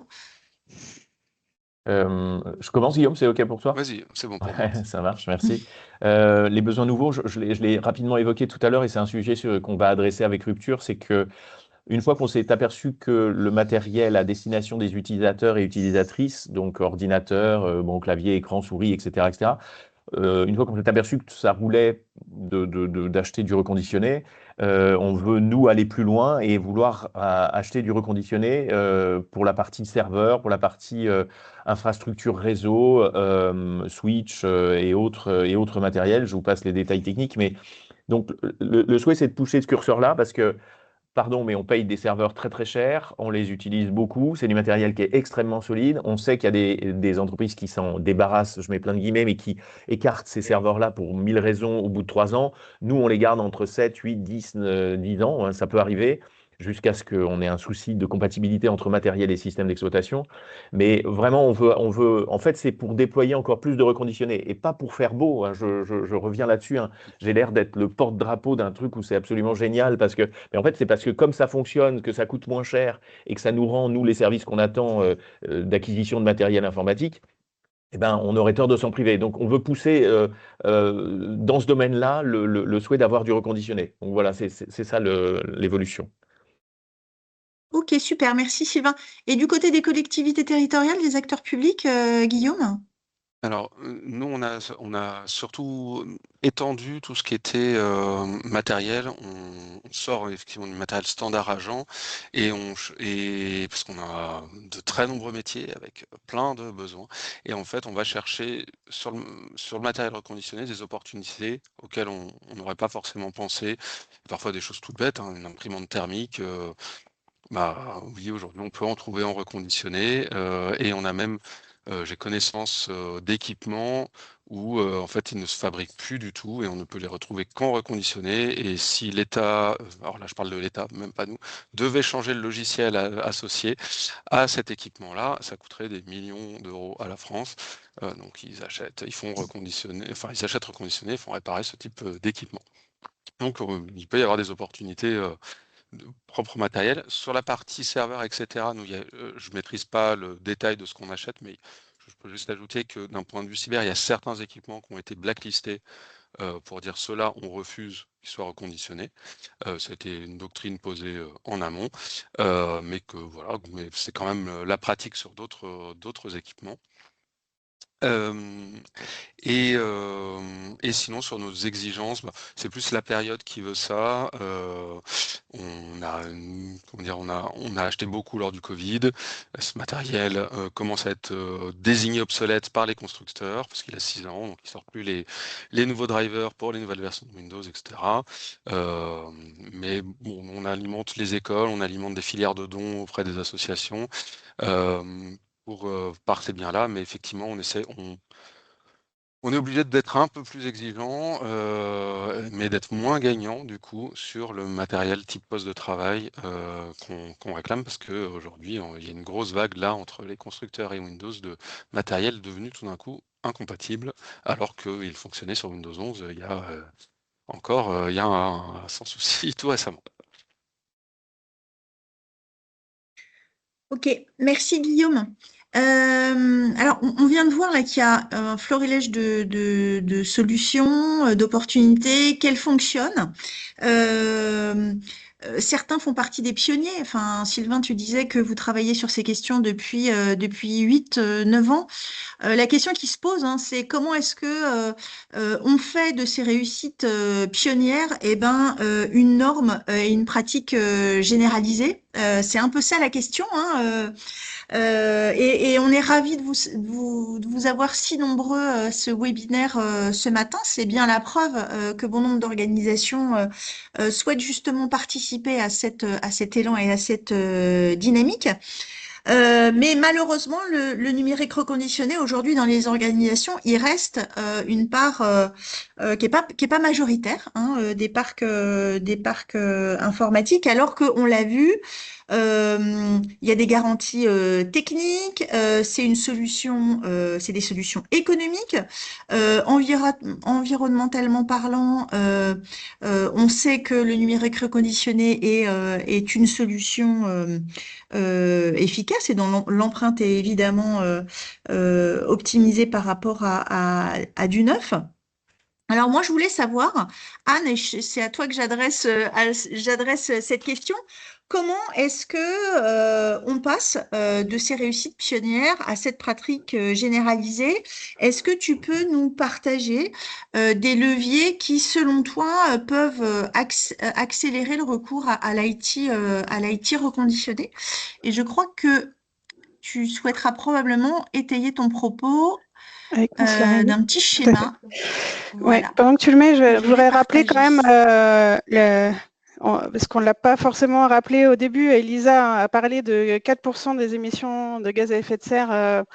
Je commence, Guillaume, c'est OK pour toi? Vas-y, c'est bon pour moi. Ça marche, merci. Les besoins nouveaux, je l'ai rapidement évoqué tout à l'heure et c'est un sujet qu'on va adresser avec Rupture, c'est que une fois qu'on s'est aperçu que le matériel à destination des utilisateurs et utilisatrices, donc ordinateur, clavier, écran, souris, etc., une fois qu'on s'est aperçu que ça roulait d'acheter du reconditionné, on veut, nous, aller plus loin et vouloir acheter du reconditionné pour la partie serveur, pour la partie infrastructure réseau, switch et autres matériels. Je vous passe les détails techniques, mais donc le souhait, c'est de pousser ce curseur-là parce que pardon, mais on paye des serveurs très très chers, on les utilise beaucoup, c'est du matériel qui est extrêmement solide. On sait qu'il y a des entreprises qui s'en débarrassent, je mets plein de guillemets, mais qui écartent ces serveurs-là pour 1000 raisons au bout de 3 ans. Nous, on les garde entre 7, 8, 10 ans, hein, ça peut arriver, jusqu'à ce qu'on ait un souci de compatibilité entre matériel et système d'exploitation. Mais vraiment, en fait, c'est pour déployer encore plus de reconditionnés et pas pour faire beau, hein, je reviens là-dessus, hein. J'ai l'air d'être le porte-drapeau d'un truc où c'est absolument génial mais en fait, c'est parce que comme ça fonctionne, que ça coûte moins cher et que ça nous rend, nous, les services qu'on attend d'acquisition de matériel informatique, eh ben, on aurait tort de s'en priver. Donc, on veut pousser dans ce domaine-là le souhait d'avoir du reconditionné. Donc voilà, c'est ça l'évolution. Ok, super, merci Sylvain. Et du côté des collectivités territoriales, des acteurs publics, Guillaume? Alors, nous, on a surtout étendu tout ce qui était matériel. On sort effectivement du matériel standard agent et parce qu'on a de très nombreux métiers avec plein de besoins. Et en fait, on va chercher sur le matériel reconditionné des opportunités auxquelles on n'aurait pas forcément pensé. Parfois des choses toutes bêtes, hein, une imprimante thermique. Oui, aujourd'hui, on peut en trouver en reconditionné et on a même, j'ai connaissance d'équipements où en fait, ils ne se fabriquent plus du tout et on ne peut les retrouver qu'en reconditionné. Et si l'État, alors là, je parle de l'État, même pas nous, devait changer le logiciel associé à cet équipement-là, ça coûterait des millions d'euros à la France. Donc, ils achètent reconditionner, ils font réparer ce type d'équipement. Donc, il peut y avoir des opportunités de propre matériel. Sur la partie serveur, etc., nous, je ne maîtrise pas le détail de ce qu'on achète, mais je peux juste ajouter que d'un point de vue cyber, il y a certains équipements qui ont été blacklistés pour dire ceux-là, on refuse qui soit reconditionné. Ça a été une doctrine posée en amont, mais que voilà, mais c'est quand même la pratique sur d'autres équipements. Et sinon sur nos exigences, c'est plus la période qui veut ça. On a on a acheté beaucoup lors du Covid. Ce matériel commence à être désigné obsolète par les constructeurs parce qu'il a 6 ans, donc ils sortent plus les nouveaux drivers pour les nouvelles versions de Windows, etc. Mais bon, on alimente les écoles, on alimente des filières de dons auprès des associations pour par ces biens-là, mais effectivement on est obligé d'être un peu plus exigeant, mais d'être moins gagnant du coup sur le matériel type poste de travail qu'on réclame parce qu'aujourd'hui il y a une grosse vague là entre les constructeurs et Windows de matériel devenu tout d'un coup incompatible alors qu'il fonctionnait sur Windows 11 il y a encore sans souci tout récemment. Ok, merci Guillaume. Alors, on vient de voir là qu'il y a un florilège de solutions, d'opportunités, qu'elles fonctionnent. Certains font partie des pionniers. Enfin, Sylvain, tu disais que vous travaillez sur ces questions depuis 8-9 ans. La question qui se pose, hein, c'est comment est-ce que on fait de ces réussites pionnières une norme et une pratique généralisée. C'est un peu ça la question, hein, et on est ravis de vous avoir si nombreux à ce webinaire ce matin. C'est bien la preuve que bon nombre d'organisations souhaitent justement participer à cet élan et à cette dynamique. Mais malheureusement, le numérique reconditionné aujourd'hui dans les organisations, il reste une part qui est pas majoritaire, hein, des parcs informatiques, alors qu'on l'a vu, il y a des garanties techniques, c'est une solution, c'est des solutions économiques, environnementalement parlant. On sait que le numérique reconditionné est une solution efficace et dont l'empreinte est évidemment optimisée par rapport à du neuf. Alors moi, je voulais savoir, Anne, et c'est à toi que j'adresse cette question. Comment est-ce que on passe de ces réussites pionnières à cette pratique généralisée? Est-ce que tu peux nous partager des leviers qui, selon toi, peuvent accélérer le recours à l'IT reconditionné? Et je crois que tu souhaiteras probablement étayer ton propos Avec mon slide. d'un petit Tout à fait. schéma. Ouais, Voilà. pendant que tu le mets, je Je voudrais vais rappeler quand partager. même, parce qu'on ne l'a pas forcément rappelé au début, Elisa a parlé de 4% des émissions de gaz à effet de serre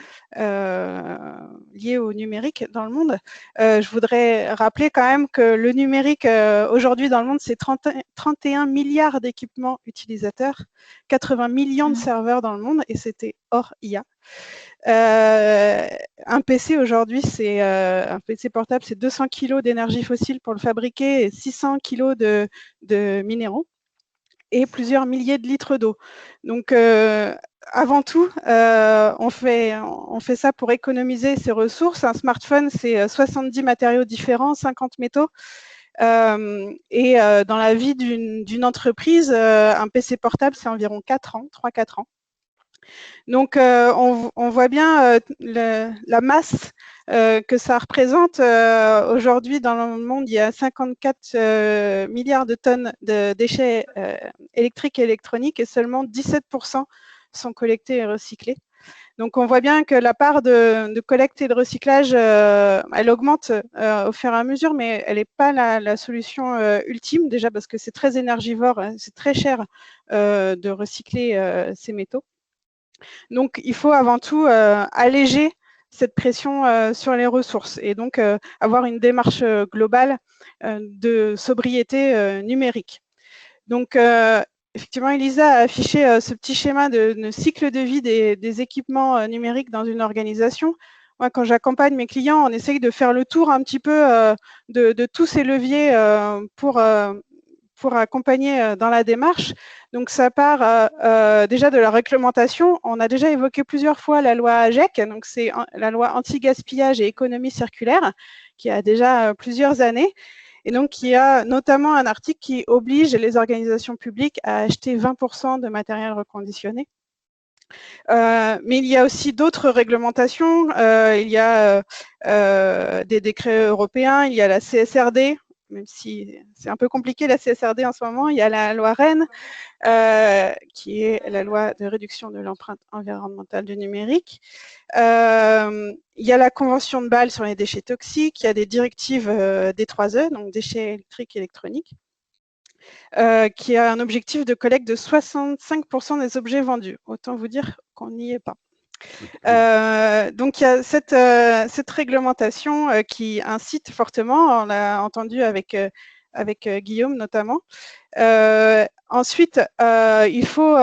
liées au numérique dans le monde. Je voudrais rappeler quand même que le numérique aujourd'hui dans le monde, c'est 31 milliards d'équipements utilisateurs, 80 millions de serveurs dans le monde, et c'était hors IA. Un PC aujourd'hui, un PC portable, c'est 200 kg d'énergie fossile pour le fabriquer et 600 kg de minéraux et plusieurs milliers de litres d'eau. Donc, avant tout, on fait ça pour économiser ses ressources. Un smartphone, c'est 70 matériaux différents, 50 métaux. Et dans la vie d'une entreprise, un PC portable, c'est environ 3-4 ans. Donc, on voit bien la masse que ça représente. Aujourd'hui, dans le monde, il y a 54 milliards de tonnes de déchets électriques et électroniques et seulement 17% sont collectés et recyclés. Donc, on voit bien que la part de collecte et de recyclage, elle augmente au fur et à mesure, mais elle n'est pas la solution ultime, déjà parce que c'est très énergivore, c'est très cher de recycler ces métaux. Donc, il faut avant tout alléger cette pression sur les ressources et donc avoir une démarche globale de sobriété numérique. Donc, effectivement, Elisa a affiché ce petit schéma de cycle de vie des équipements numériques dans une organisation. Moi, quand j'accompagne mes clients, on essaye de faire le tour un petit peu de tous ces leviers pour accompagner dans la démarche. Donc, ça part déjà de la réglementation. On a déjà évoqué plusieurs fois la loi AGEC, donc c'est la loi anti-gaspillage et économie circulaire, qui a déjà plusieurs années. Et donc, il y a notamment un article qui oblige les organisations publiques à acheter 20% de matériel reconditionné. Mais il y a aussi d'autres réglementations. Il y a des décrets européens, il y a la CSRD, même si c'est un peu compliqué la CSRD en ce moment. Il y a la loi Rennes, qui est la loi de réduction de l'empreinte environnementale du numérique. Il y a la Convention de Bâle sur les déchets toxiques, il y a des directives des 3E, donc déchets électriques et électroniques, qui a un objectif de collecte de 65% des objets vendus. Autant vous dire qu'on n'y est pas. Donc il y a cette réglementation qui incite fortement, on l'a entendu avec Guillaume notamment. Ensuite, il faut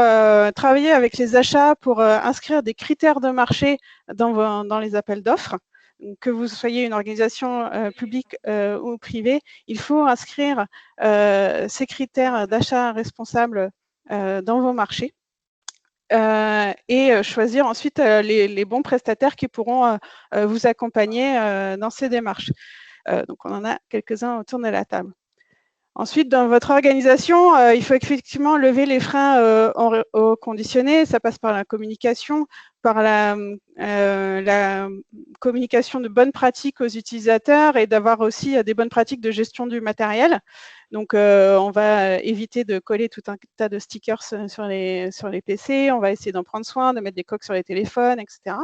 travailler avec les achats pour inscrire des critères de marché dans les appels d'offres. Que vous soyez une organisation publique ou privée, il faut inscrire ces critères d'achat responsable dans vos marchés. Et choisir ensuite les bons prestataires qui pourront vous accompagner dans ces démarches. Donc, on en a quelques-uns autour de la table. Ensuite, dans votre organisation, il faut effectivement lever les freins au conditionné. Ça passe par la communication, par la communication de bonnes pratiques aux utilisateurs et d'avoir aussi des bonnes pratiques de gestion du matériel. Donc, on va éviter de coller tout un tas de stickers sur les PC. On va essayer d'en prendre soin, de mettre des coques sur les téléphones, etc.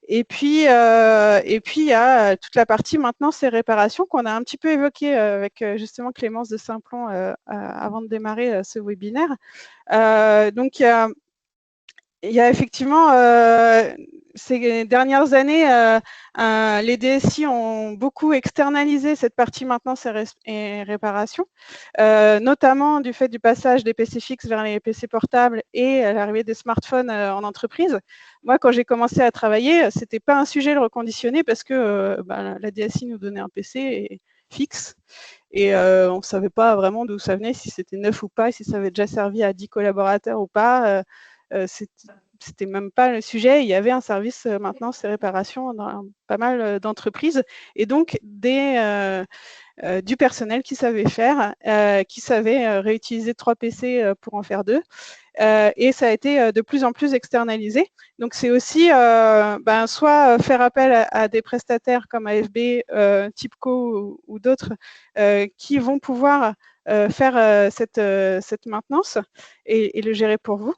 Et puis, il y a toute la partie maintenance et réparation qu'on a un petit peu évoquée avec justement Clémence de Simplon avant de démarrer ce webinaire. Donc, il y a effectivement, ces dernières années, les DSI ont beaucoup externalisé cette partie maintenance et réparation, notamment du fait du passage des PC fixes vers les PC portables et l'arrivée des smartphones en entreprise. Moi, quand j'ai commencé à travailler, c'était pas un sujet le reconditionner parce que la DSI nous donnait un PC fixe et on ne savait pas vraiment d'où ça venait, si c'était neuf ou pas, si ça avait déjà servi à 10 collaborateurs ou pas. C'était même pas le sujet. Il y avait un service maintenance et réparation dans pas mal d'entreprises et donc du personnel qui savait faire, qui savait réutiliser 3 PC pour en faire 2. Et ça a été de plus en plus externalisé. Donc, c'est aussi soit faire appel à des prestataires comme AFB, TIPCO ou d'autres qui vont pouvoir faire cette maintenance et le gérer pour vous.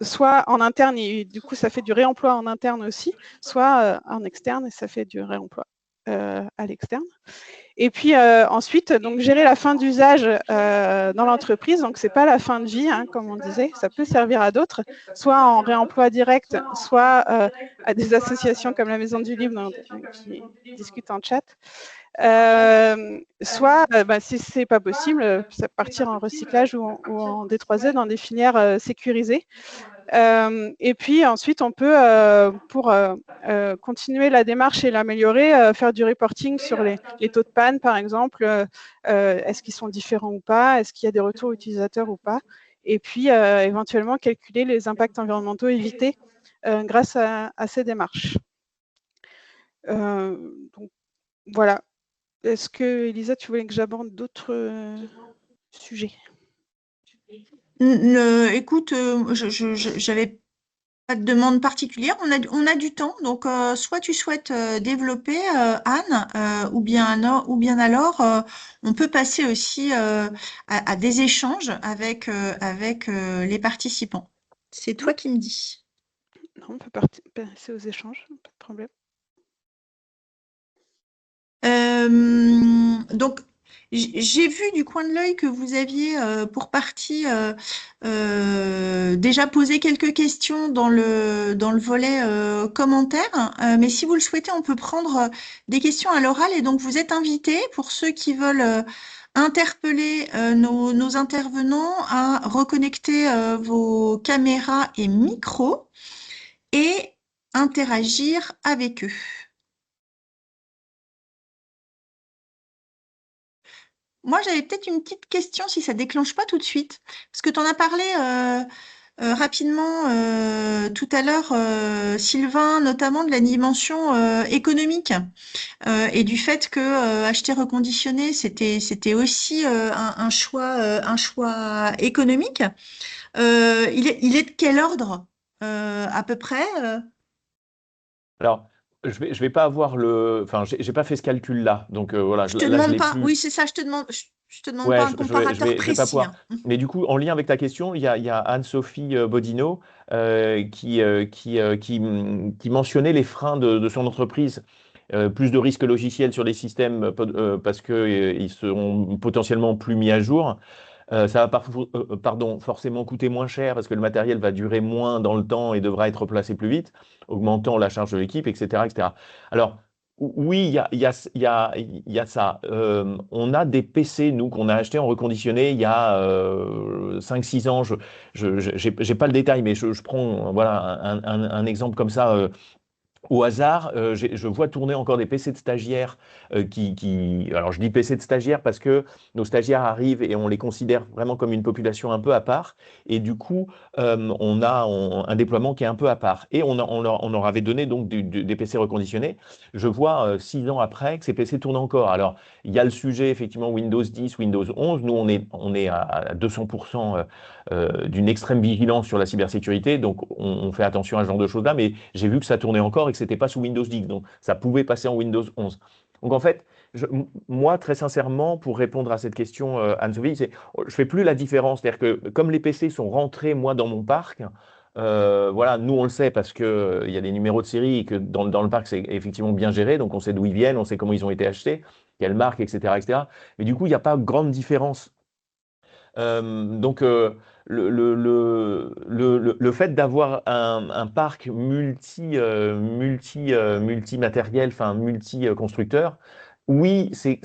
Soit en interne, et du coup, ça fait du réemploi en interne aussi, soit en externe, et ça fait du réemploi à l'externe. Et puis ensuite, donc gérer la fin d'usage dans l'entreprise. Donc, ce n'est pas la fin de vie, hein, comme on disait, ça peut servir à d'autres, soit en réemploi direct, soit à des associations comme la Maison du Livre qui discutent en chat. Soit, si ce n'est pas possible, ça partir en recyclage ou en D3E dans des filières sécurisées. Et puis ensuite, on peut, pour continuer la démarche et l'améliorer, faire du reporting sur les taux de panne, par exemple. Est-ce qu'ils sont différents ou pas? Est-ce qu'il y a des retours utilisateurs ou pas? Et puis, éventuellement, calculer les impacts environnementaux évités grâce à ces démarches. Donc, voilà. Est-ce que, Elisa, tu voulais que j'aborde d'autres sujets? Écoute, j'avais pas de demande particulière. On a du temps, donc soit tu souhaites développer, Anne, ou bien alors, on peut passer aussi à des échanges avec les participants. C'est toi qui me dis. Non, on peut passer aux échanges, pas de problème. Donc, j'ai vu du coin de l'œil que vous aviez pour partie déjà posé quelques questions dans le volet commentaires, mais si vous le souhaitez, on peut prendre des questions à l'oral et donc vous êtes invités, pour ceux qui veulent interpeller nos intervenants, à reconnecter vos caméras et micros et interagir avec eux. Moi, j'avais peut-être une petite question, si ça ne déclenche pas tout de suite, parce que tu en as parlé rapidement tout à l'heure, Sylvain, notamment de la dimension économique et du fait que acheter reconditionné, c'était aussi un choix économique. Il est de quel ordre à peu près Alors, je vais pas avoir enfin, j'ai pas fait ce calcul-là, donc voilà, Je te là je demande l'ai pas. plus. Oui, c'est ça. Je te demande Ouais, pas un comparateur je vais pas précis, pouvoir. hein. Mais du coup, en lien avec ta question, il y a Anne-Sophie Bodino qui mentionnait les freins de son entreprise. Plus de risques logiciels sur les systèmes parce qu'ils seront potentiellement plus mis à jour. Ça va forcément coûter moins cher parce que le matériel va durer moins dans le temps et devra être replacé plus vite, augmentant la charge de l'équipe, etc., etc. Alors, oui, il y a ça. On a des PC, nous, qu'on a achetés en reconditionné il y a 5-6 ans. J'ai pas le détail, mais je prends voilà, un exemple comme ça. Au hasard, je vois tourner encore des PC de stagiaires alors je dis PC de stagiaires parce que nos stagiaires arrivent et on les considère vraiment comme une population un peu à part. Et du coup, on a un déploiement qui est un peu à part. Et on leur avait donné donc des PC reconditionnés. Je vois 6 ans après que ces PC tournent encore. Alors, il y a le sujet effectivement Windows 10, Windows 11. Nous, on est à 200% d'une extrême vigilance sur la cybersécurité. Donc, on fait attention à ce genre de choses-là. Mais j'ai vu que ça tournait encore et que c'était pas sous Windows 10. Donc, ça pouvait passer en Windows 11. Donc, en fait, moi, très sincèrement, pour répondre à cette question, Anne-Sophie, je fais plus la différence. C'est-à-dire que comme les PC sont rentrés, moi, dans mon parc, voilà, nous, on le sait parce que il y a des numéros de série et que dans le parc, c'est effectivement bien géré. Donc, on sait d'où ils viennent, on sait comment ils ont été achetés, quelle marque, etc., etc. Mais du coup, il n'y a pas grande différence donc, le fait d'avoir un parc multimatériel, enfin multi-constructeur, oui, c'est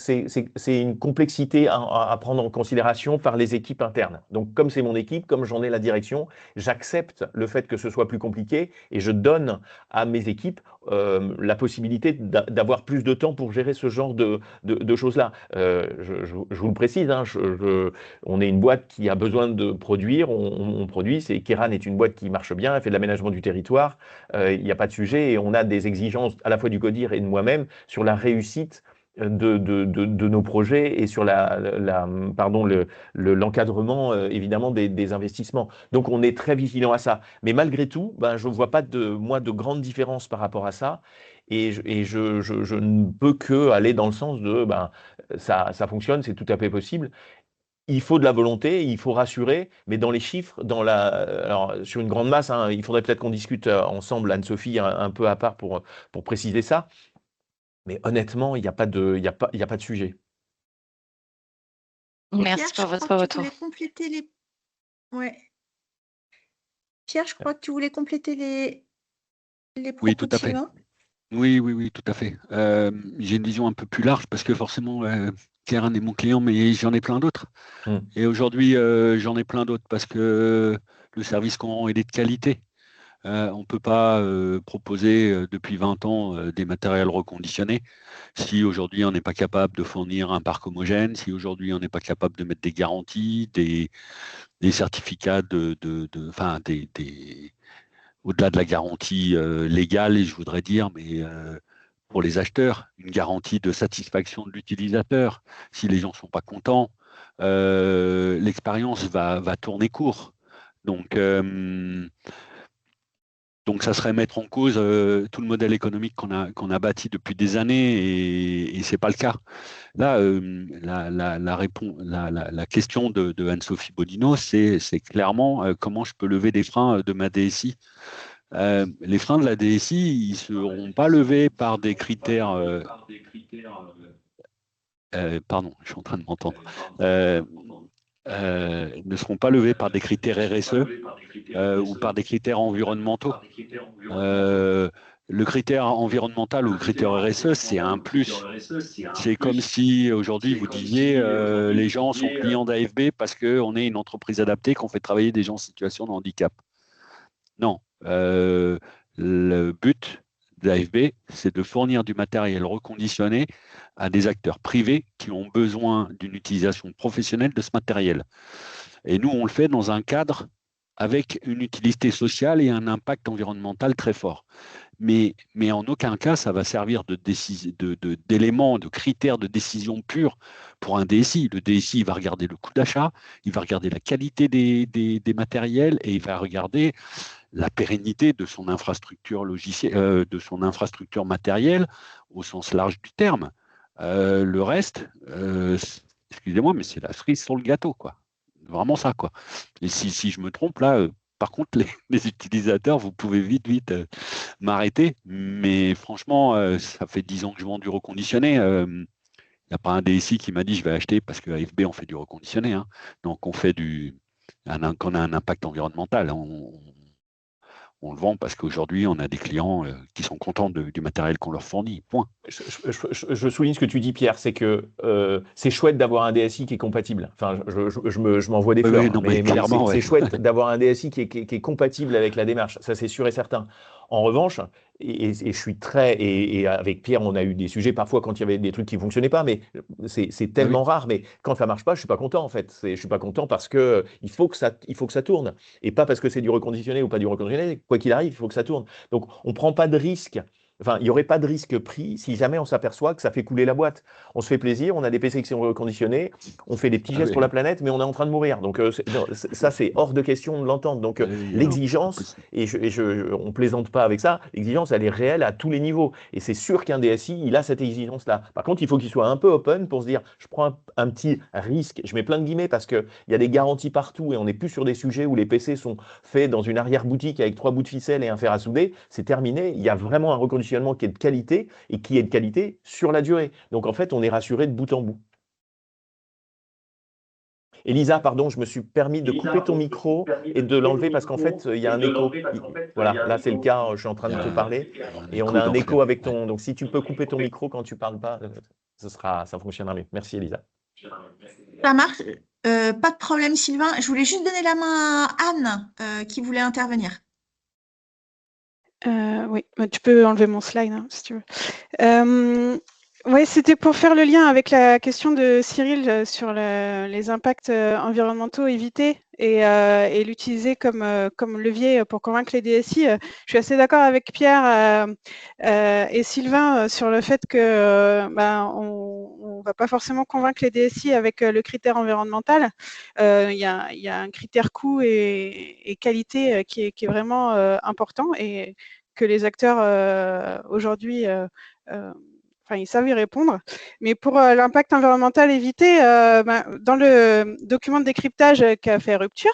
une complexité à prendre en considération par les équipes internes. Donc, comme c'est mon équipe, comme j'en ai la direction, j'accepte le fait que ce soit plus compliqué et je donne à mes équipes la possibilité d'avoir plus de temps pour gérer ce genre de choses-là. Je vous le précise, hein, on est une boîte qui a besoin de produire, on produit. Keran est une boîte qui marche bien, elle fait de l'aménagement du territoire, il n'y a pas de sujet et on a des exigences à la fois du CODIR et de moi-même sur la réussite de nos projets et sur l'encadrement évidemment des investissements. Donc on est très vigilant à ça. Mais malgré tout, ben, je ne vois pas de grande différence par rapport à ça. Et je ne peux que aller dans le sens de ben, ça fonctionne, c'est tout à fait possible. Il faut de la volonté, il faut rassurer, mais dans les chiffres, alors, sur une grande masse, hein, il faudrait peut-être qu'on discute ensemble, Anne-Sophie, un peu à part pour préciser ça. Mais honnêtement, il y a pas de sujet. Pierre, Merci je pour crois votre que tu retour. voulais compléter les. Ouais. Pierre, je crois que tu voulais compléter les Oui, propos tout de à fait. Sylvain. Oui, tout à fait. J'ai une vision un peu plus large parce que forcément, Keren est mon client, mais j'en ai plein d'autres. Et aujourd'hui, j'en ai plein d'autres parce que le service qu'on rend, il est de qualité. On ne peut pas proposer depuis 20 ans des matériels reconditionnés si aujourd'hui on n'est pas capable de fournir un parc homogène, si aujourd'hui on n'est pas capable de mettre des garanties, des certificats au-delà de la garantie légale, et je voudrais dire, mais pour les acheteurs, une garantie de satisfaction de l'utilisateur. Si les gens ne sont pas contents, l'expérience va tourner court. Donc, ça serait mettre en cause tout le modèle économique qu'on a bâti depuis des années et ce n'est pas le cas. Là, la question de Anne-Sophie Bodino, c'est clairement comment je peux lever des freins de ma DSI. Les freins de la DSI, ils ne seront pas levés par des critères. Pardon, je suis en train de m'entendre. Ne seront pas levés par des critères RSE ou par des critères environnementaux. Le critère environnemental ou le critère RSE, c'est un plus. C'est comme si aujourd'hui vous disiez les gens sont clients d'AFB parce qu'on est une entreprise adaptée, qu'on fait travailler des gens en situation de handicap. Non. Le but d'AFB, c'est de fournir du matériel reconditionné à des acteurs privés qui ont besoin d'une utilisation professionnelle de ce matériel. Et nous, on le fait dans un cadre avec une utilité sociale et un impact environnemental très fort. Mais en aucun cas, ça va servir d'élément, de critères de décision pure pour un DSI. Le DSI, il va regarder le coût d'achat, il va regarder la qualité des matériels et il va regarder la pérennité de son infrastructure logicielle, de son infrastructure matérielle au sens large du terme. Le reste, excusez-moi, mais c'est la cerise sur le gâteau, quoi. Vraiment ça, quoi. Et si je me trompe, là, par contre, les utilisateurs, vous pouvez vite m'arrêter. Mais franchement, ça fait 10 ans que je vends du reconditionné. Il n'y a pas un DSI qui m'a dit je vais acheter parce qu'à AFB, on fait du reconditionné. Hein. Donc, on fait qu'on a un impact environnemental. On le vend parce qu'aujourd'hui, on a des clients qui sont contents du matériel qu'on leur fournit. Point. Je souligne ce que tu dis, Pierre, c'est que c'est chouette d'avoir un DSI qui est compatible. Enfin, je m'envoie des fleurs, Oui, non, mais clairement, c'est chouette d'avoir un DSI qui est compatible avec la démarche. Ça, c'est sûr et certain. En revanche, et je suis et avec Pierre, on a eu des sujets parfois quand il y avait des trucs qui ne fonctionnaient pas, mais c'est tellement rare. Mais quand ça ne marche pas, je ne suis pas content en fait. Je ne suis pas content parce que il faut que ça tourne. Et pas parce que c'est du reconditionné ou pas du reconditionné. Quoi qu'il arrive, il faut que ça tourne. Donc, on ne prend pas de risque. Enfin, il n'y aurait pas de risque pris si jamais on s'aperçoit que ça fait couler la boîte. On se fait plaisir, on a des PC qui sont recondisons, on fait des petits gestes pour la planète, mais on est en train de mourir. Donc ça, c'est hors de question de l'entendre. Donc l'exigence, et on plaisante pas avec ça, l'exigence, elle est réelle à tous les niveaux. Et c'est sûr qu'un DSI, il a cette exigence-là. Par contre, il faut qu'il soit un peu open pour se dire, je prends un petit risque, je mets plein de guillemets parce qu'il y a des garanties partout et on n'est plus sur des sujets où les PC sont faits dans une arrière-boutique avec 3 bouts de ficelle et un fer à souder. C'est terminé. Il y a vraiment un reconditionnement qui est de qualité et qui est de qualité sur la durée. Donc en fait, on est rassuré de bout en bout. Elisa, pardon, je me suis permis de couper ton micro et de l'enlever parce qu'en fait, il y a un écho. Voilà, là c'est le cas, je suis en train de te parler et on a un écho avec ton... Donc si tu peux couper ton micro quand tu ne parles pas, ça fonctionnera mieux. Merci Elisa. Ça marche. Pas de problème Sylvain. Je voulais juste donner la main à Anne qui voulait intervenir. Oui, tu peux enlever mon slide hein, si tu veux. Oui, c'était pour faire le lien avec la question de Cyril sur les impacts environnementaux évités et l'utiliser comme levier pour convaincre les DSI. Je suis assez d'accord avec Pierre et Sylvain sur le fait que on va pas forcément convaincre les DSI avec le critère environnemental. Il y a un critère coût et qualité qui est vraiment important et que les acteurs aujourd'hui ils savent y répondre. Mais pour l'impact environnemental évité, dans le document de décryptage qu'a fait Rupture,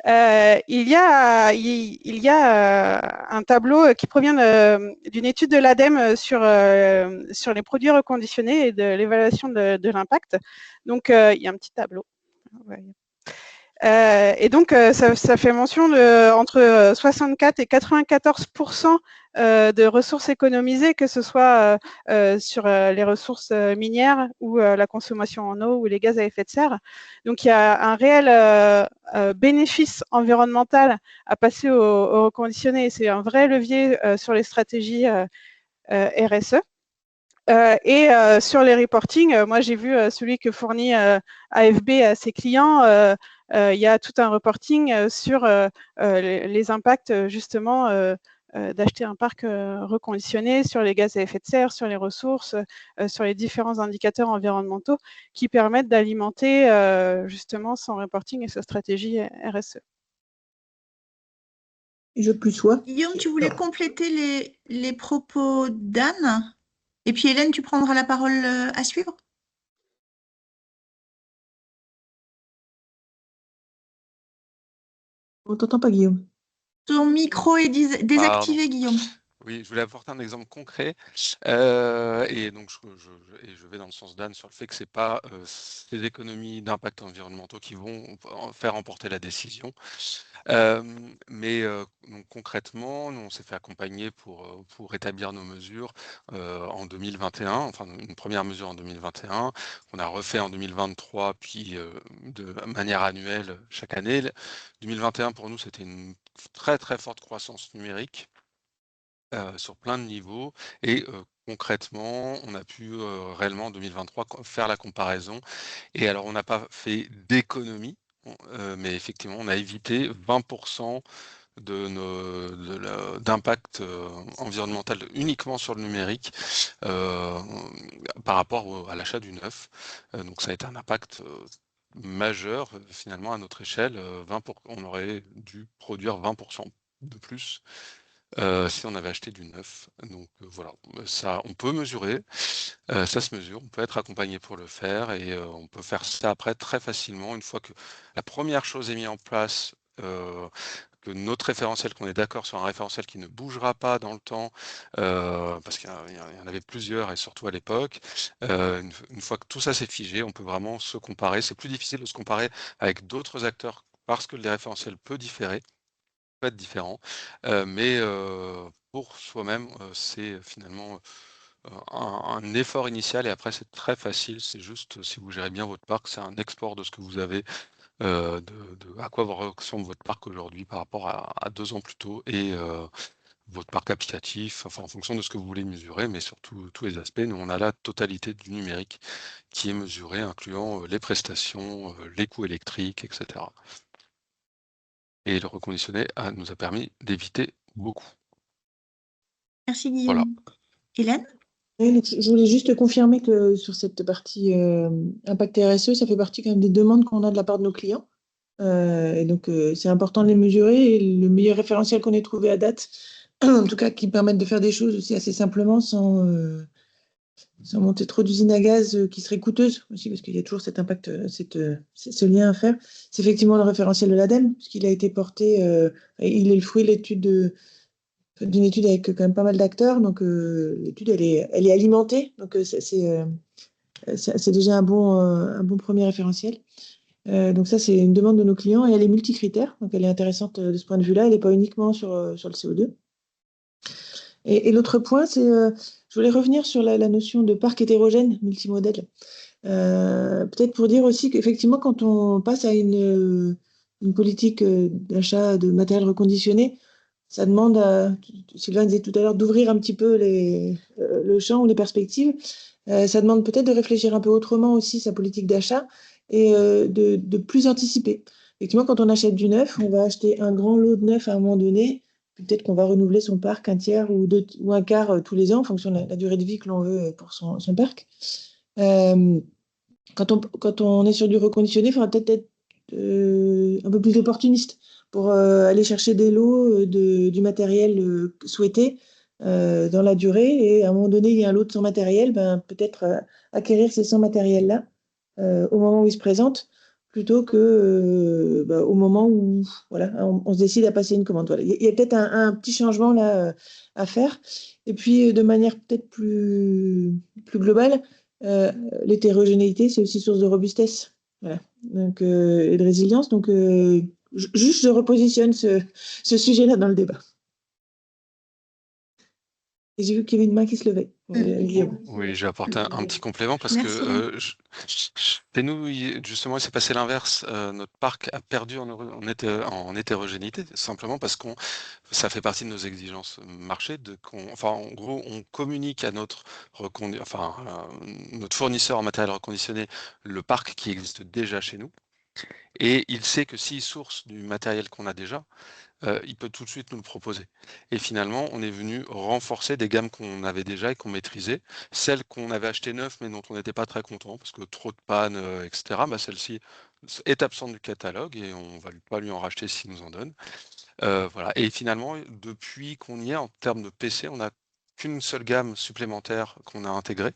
il y a un tableau qui provient d'une étude de l'ADEME sur les produits reconditionnés et de l'évaluation de l'impact. Donc, il y a un petit tableau. Et donc, ça fait mention entre 64 et 94% de ressources économisées, que ce soit sur les ressources minières ou la consommation en eau ou les gaz à effet de serre. Donc, il y a un réel bénéfice environnemental à passer au reconditionné. C'est un vrai levier sur les stratégies RSE. Et sur les reporting, moi j'ai vu celui que fournit AFB à ses clients. Il y a tout un reporting sur les impacts justement d'acheter un parc reconditionné, sur les gaz à effet de serre, sur les ressources, sur les différents indicateurs environnementaux qui permettent d'alimenter justement son reporting et sa stratégie RSE. Je plus sois. Guillaume, tu voulais compléter les propos d'Anne? Et puis Hélène, tu prendras la parole à suivre. On t'entend pas, Guillaume. Ton micro est désactivé, Guillaume. Oui, je voulais apporter un exemple concret et donc je vais dans le sens d'Anne sur le fait que c'est pas ces économies d'impact environnementaux qui vont faire emporter la décision. Mais donc concrètement, nous, on s'est fait accompagner pour établir nos mesures en 2021, enfin une première mesure en 2021, qu'on a refait en 2023, puis de manière annuelle chaque année. 2021, pour nous, c'était une très très forte croissance numérique sur plein de niveaux et concrètement, on a pu réellement en 2023 faire la comparaison. Et alors, on n'a pas fait d'économie, mais effectivement, on a évité 20% d'impact environnemental uniquement sur le numérique par rapport à l'achat du neuf. Donc ça a été un impact majeur finalement à notre échelle. On aurait dû produire 20% de plus si on avait acheté du neuf. Donc voilà, ça, on peut mesurer, ça se mesure, on peut être accompagné pour le faire et on peut faire ça après très facilement une fois que la première chose est mise en place. Que notre référentiel, qu'on est d'accord sur un référentiel qui ne bougera pas dans le temps, parce qu'il y en avait plusieurs et surtout à l'époque, une fois que tout ça s'est figé, on peut vraiment se comparer. C'est plus difficile de se comparer avec d'autres acteurs parce que le référentiel peut différer, peut être différent, mais pour soi-même, c'est finalement un effort initial et après c'est très facile, c'est juste si vous gérez bien votre parc, c'est un export de ce que vous avez à quoi ressemble votre parc aujourd'hui par rapport à 2 ans plus tôt et votre parc applicatif, enfin en fonction de ce que vous voulez mesurer, mais surtout tous les aspects. Nous, on a la totalité du numérique qui est mesuré, incluant les prestations, les coûts électriques, etc. Et le reconditionné nous a permis d'éviter beaucoup. Merci Voilà. Guillaume. Hélène? Oui, donc je voulais juste confirmer que sur cette partie impact RSE, ça fait partie quand même des demandes qu'on a de la part de nos clients. Et donc, c'est important de les mesurer. Et le meilleur référentiel qu'on ait trouvé à date, en tout cas, qui permettent de faire des choses aussi assez simplement sans monter trop d'usines à gaz qui seraient coûteuses aussi, parce qu'il y a toujours cet impact, ce lien à faire. C'est effectivement le référentiel de l'ADEME, puisqu'il a été porté, il est le fruit d'une étude avec quand même pas mal d'acteurs. Donc, l'étude, elle est alimentée. Donc, c'est déjà un bon premier référentiel. Donc ça, c'est une demande de nos clients et elle est multicritère. Donc elle est intéressante de ce point de vue-là. Elle n'est pas uniquement sur le CO2. Et l'autre point, c'est, je voulais revenir sur la notion de parc hétérogène multimodèle. Peut-être pour dire aussi qu'effectivement, quand on passe à une politique d'achat de matériel reconditionné, ça demande, Sylvain disait tout à l'heure, d'ouvrir un petit peu le champ ou les perspectives. Ça demande peut-être de réfléchir un peu autrement aussi sa politique d'achat et de plus anticiper. Effectivement, quand on achète du neuf, on va acheter un grand lot de neuf à un moment donné. Peut-être qu'on va renouveler son parc un tiers ou un quart tous les ans en fonction de la durée de vie que l'on veut pour son parc. Quand on est sur du reconditionné, il faudra peut-être être un peu plus opportuniste pour aller chercher des lots du matériel souhaité dans la durée. Et à un moment donné, il y a un lot de son matériel, ben, peut-être acquérir ces 100 matériels-là au moment où ils se présentent, plutôt que au moment où voilà, on se décide à passer une commande. Voilà. Il y a peut-être un petit changement là à faire. Et puis, de manière peut-être plus globale, l'hétérogénéité, c'est aussi source de robustesse, voilà. Donc, et de résilience. Donc, juste je repositionne ce sujet-là dans le débat. Et j'ai vu qu'il y avait une main qui se levait. Guillaume. Oui, j'ai apporté un petit complément parce Merci. que chez nous, justement, il s'est passé l'inverse. Notre parc a perdu en hétérogénéité, simplement parce ça fait partie de nos exigences marché. En gros, on communique à notre fournisseur en matériel reconditionné le parc qui existe déjà chez nous. Et il sait que s'il source du matériel qu'on a déjà, il peut tout de suite nous le proposer. Et finalement, on est venu renforcer des gammes qu'on avait déjà et qu'on maîtrisait. Celles qu'on avait achetées neuves, mais dont on n'était pas très content, parce que trop de pannes, etc., celle-ci est absente du catalogue et on ne va pas lui en racheter s'il nous en donne. Voilà. Et finalement, depuis qu'on y est, en termes de PC, on n'a qu'une seule gamme supplémentaire qu'on a intégrée.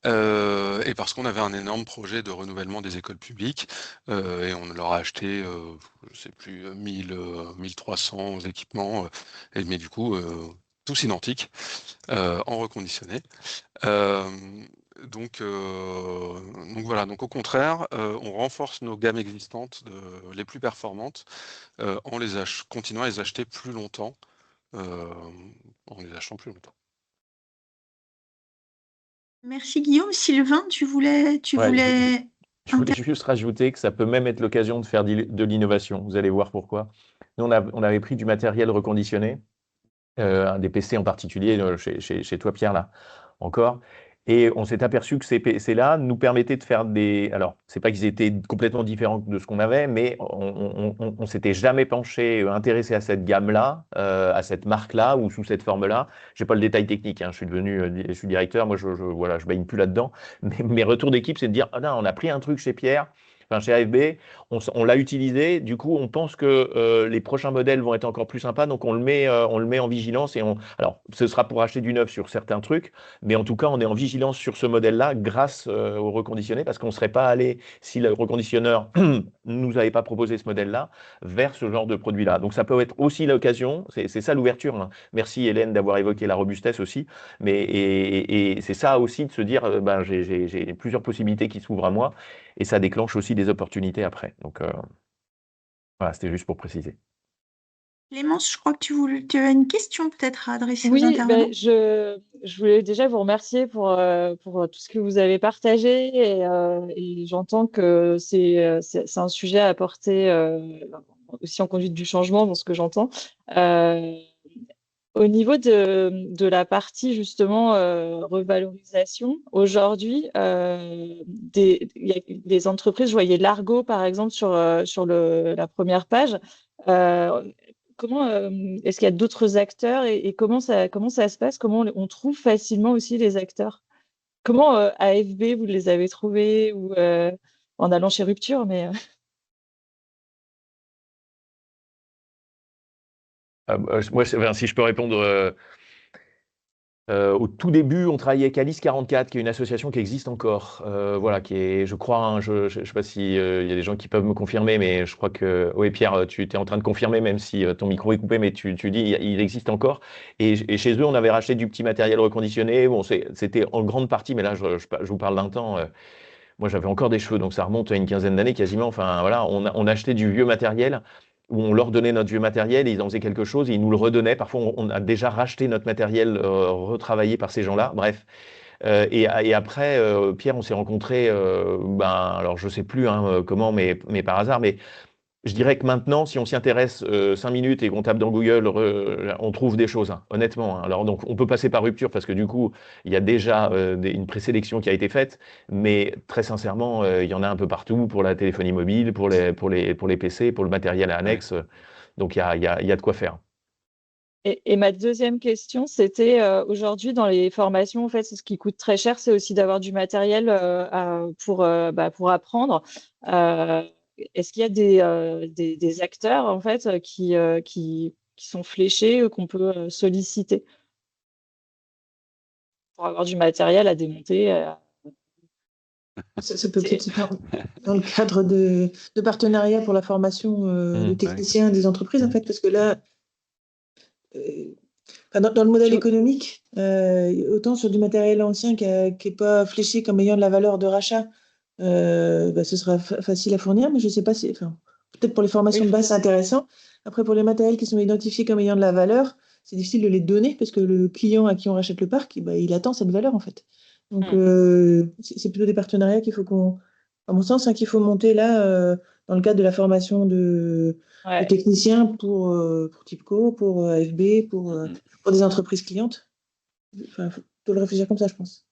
Et parce qu'on avait un énorme projet de renouvellement des écoles publiques, et on leur a acheté, je sais plus, 1300 équipements, mais du coup, tous identiques, en reconditionné. Donc voilà, donc au contraire, on renforce nos gammes existantes, les plus performantes, en continuant à les acheter plus longtemps, en les achetant plus longtemps. Merci Guillaume. Sylvain, tu voulais Je voulais juste rajouter que ça peut même être l'occasion de faire de l'innovation. Vous allez voir pourquoi. Nous, on avait pris du matériel reconditionné, des PC en particulier, chez toi Pierre, là, encore. Et on s'est aperçu que ces PC-là nous permettaient de faire des... Alors, c'est pas qu'ils étaient complètement différents de ce qu'on avait, mais on s'était jamais penché, intéressé à cette gamme-là, à cette marque-là ou sous cette forme-là. J'ai pas le détail technique, hein, je suis directeur, moi voilà, je baigne plus là-dedans. Mais mes retours d'équipe, c'est de dire, ah non, on a pris un truc chez Pierre, enfin chez AFB, on l'a utilisé, du coup, on pense que les prochains modèles vont être encore plus sympas, donc on le met en vigilance alors, ce sera pour acheter du neuf sur certains trucs, mais en tout cas, on est en vigilance sur ce modèle-là grâce au reconditionné, parce qu'on ne serait pas allé, si le reconditionneur ne nous avait pas proposé ce modèle-là, vers ce genre de produit-là. Donc ça peut être aussi l'occasion, c'est ça l'ouverture, hein. Merci Hélène d'avoir évoqué la robustesse aussi, et c'est ça aussi de se dire, ben, j'ai plusieurs possibilités qui s'ouvrent à moi, et ça déclenche aussi des opportunités après. Donc voilà, c'était juste pour préciser. Clémence, je crois que tu as une question peut-être à adresser aux Oui, intervenants. je voulais déjà vous remercier pour tout ce que vous avez partagé et j'entends que c'est un sujet à apporter aussi en conduite du changement dans ce que j'entends. Au niveau de la partie justement revalorisation, aujourd'hui, il y a des entreprises, je voyais Largo par exemple sur la première page. Comment est-ce qu'il y a d'autres acteurs et comment ça se passe? Comment on trouve facilement aussi les acteurs? Comment AFB, vous les avez trouvés ou en allant chez Rupture, mais Moi, si je peux répondre, au tout début, on travaillait avec Alice 44, qui est une association qui existe encore. Voilà, qui est, je crois, hein, je ne sais pas s'il y a des gens qui peuvent me confirmer, mais je crois que. Oui, Pierre, tu es en train de confirmer, même si ton micro est coupé, mais tu dis il existe encore. Et chez eux, on avait racheté du petit matériel reconditionné. Bon, c'était en grande partie, mais là, je vous parle d'un temps. Moi, j'avais encore des cheveux, donc ça remonte à une quinzaine d'années quasiment. Enfin, voilà, on achetait du vieux matériel où on leur donnait notre vieux matériel et ils en faisaient quelque chose et ils nous le redonnaient. Parfois, on a déjà racheté notre matériel retravaillé par ces gens-là. Bref. Et après, Pierre, on s'est rencontrés, ben, alors je sais plus hein, comment, mais par hasard. Mais je dirais que maintenant, si on s'y intéresse 5 minutes et qu'on tape dans Google, on trouve des choses, hein, honnêtement, hein. Alors, donc, on peut passer par Rupture parce que du coup, il y a déjà une présélection qui a été faite, mais très sincèrement, il y en a un peu partout pour la téléphonie mobile, pour les PC, pour le matériel annexe. Donc, il y a de quoi faire. Et ma deuxième question, c'était aujourd'hui dans les formations, en fait, ce qui coûte très cher, c'est aussi d'avoir du matériel pour apprendre. Est-ce qu'il y a des acteurs en fait qui sont fléchés, qu'on peut solliciter pour avoir du matériel à démonter? Ça peut peut-être se faire dans le cadre de partenariats pour la formation des techniciens des entreprises, en fait, parce que là, dans le modèle économique, autant sur du matériel ancien qui n'est pas fléché comme ayant de la valeur de rachat, ce sera facile à fournir, mais je ne sais pas si. Enfin, peut-être pour les formations de base, c'est intéressant. Après, pour les matériels qui sont identifiés comme ayant de la valeur, c'est difficile de les donner parce que le client à qui on rachète le parc, il attend cette valeur en fait. Donc, c'est plutôt des partenariats à mon sens, hein, qu'il faut monter là dans le cadre de la formation de techniciens pour TIPCO, pour AFB, pour des entreprises clientes. Enfin, faut le réfléchir comme ça, je pense.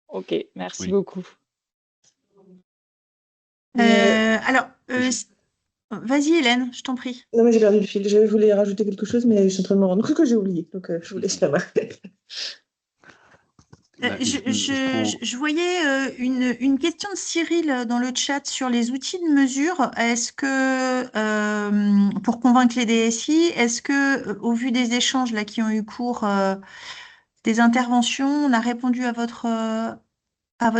Ok, merci beaucoup. Alors, vas-y Hélène, je t'en prie. Non, mais j'ai perdu le fil. Je voulais rajouter quelque chose, mais je suis en train de me rendre compte que j'ai oublié. Donc, je vous laisse la main. Je voyais une question de Cyril dans le chat sur les outils de mesure. Est-ce que, pour convaincre les DSI, est-ce que, au vu des échanges là qui ont eu cours, des interventions, on a répondu à votre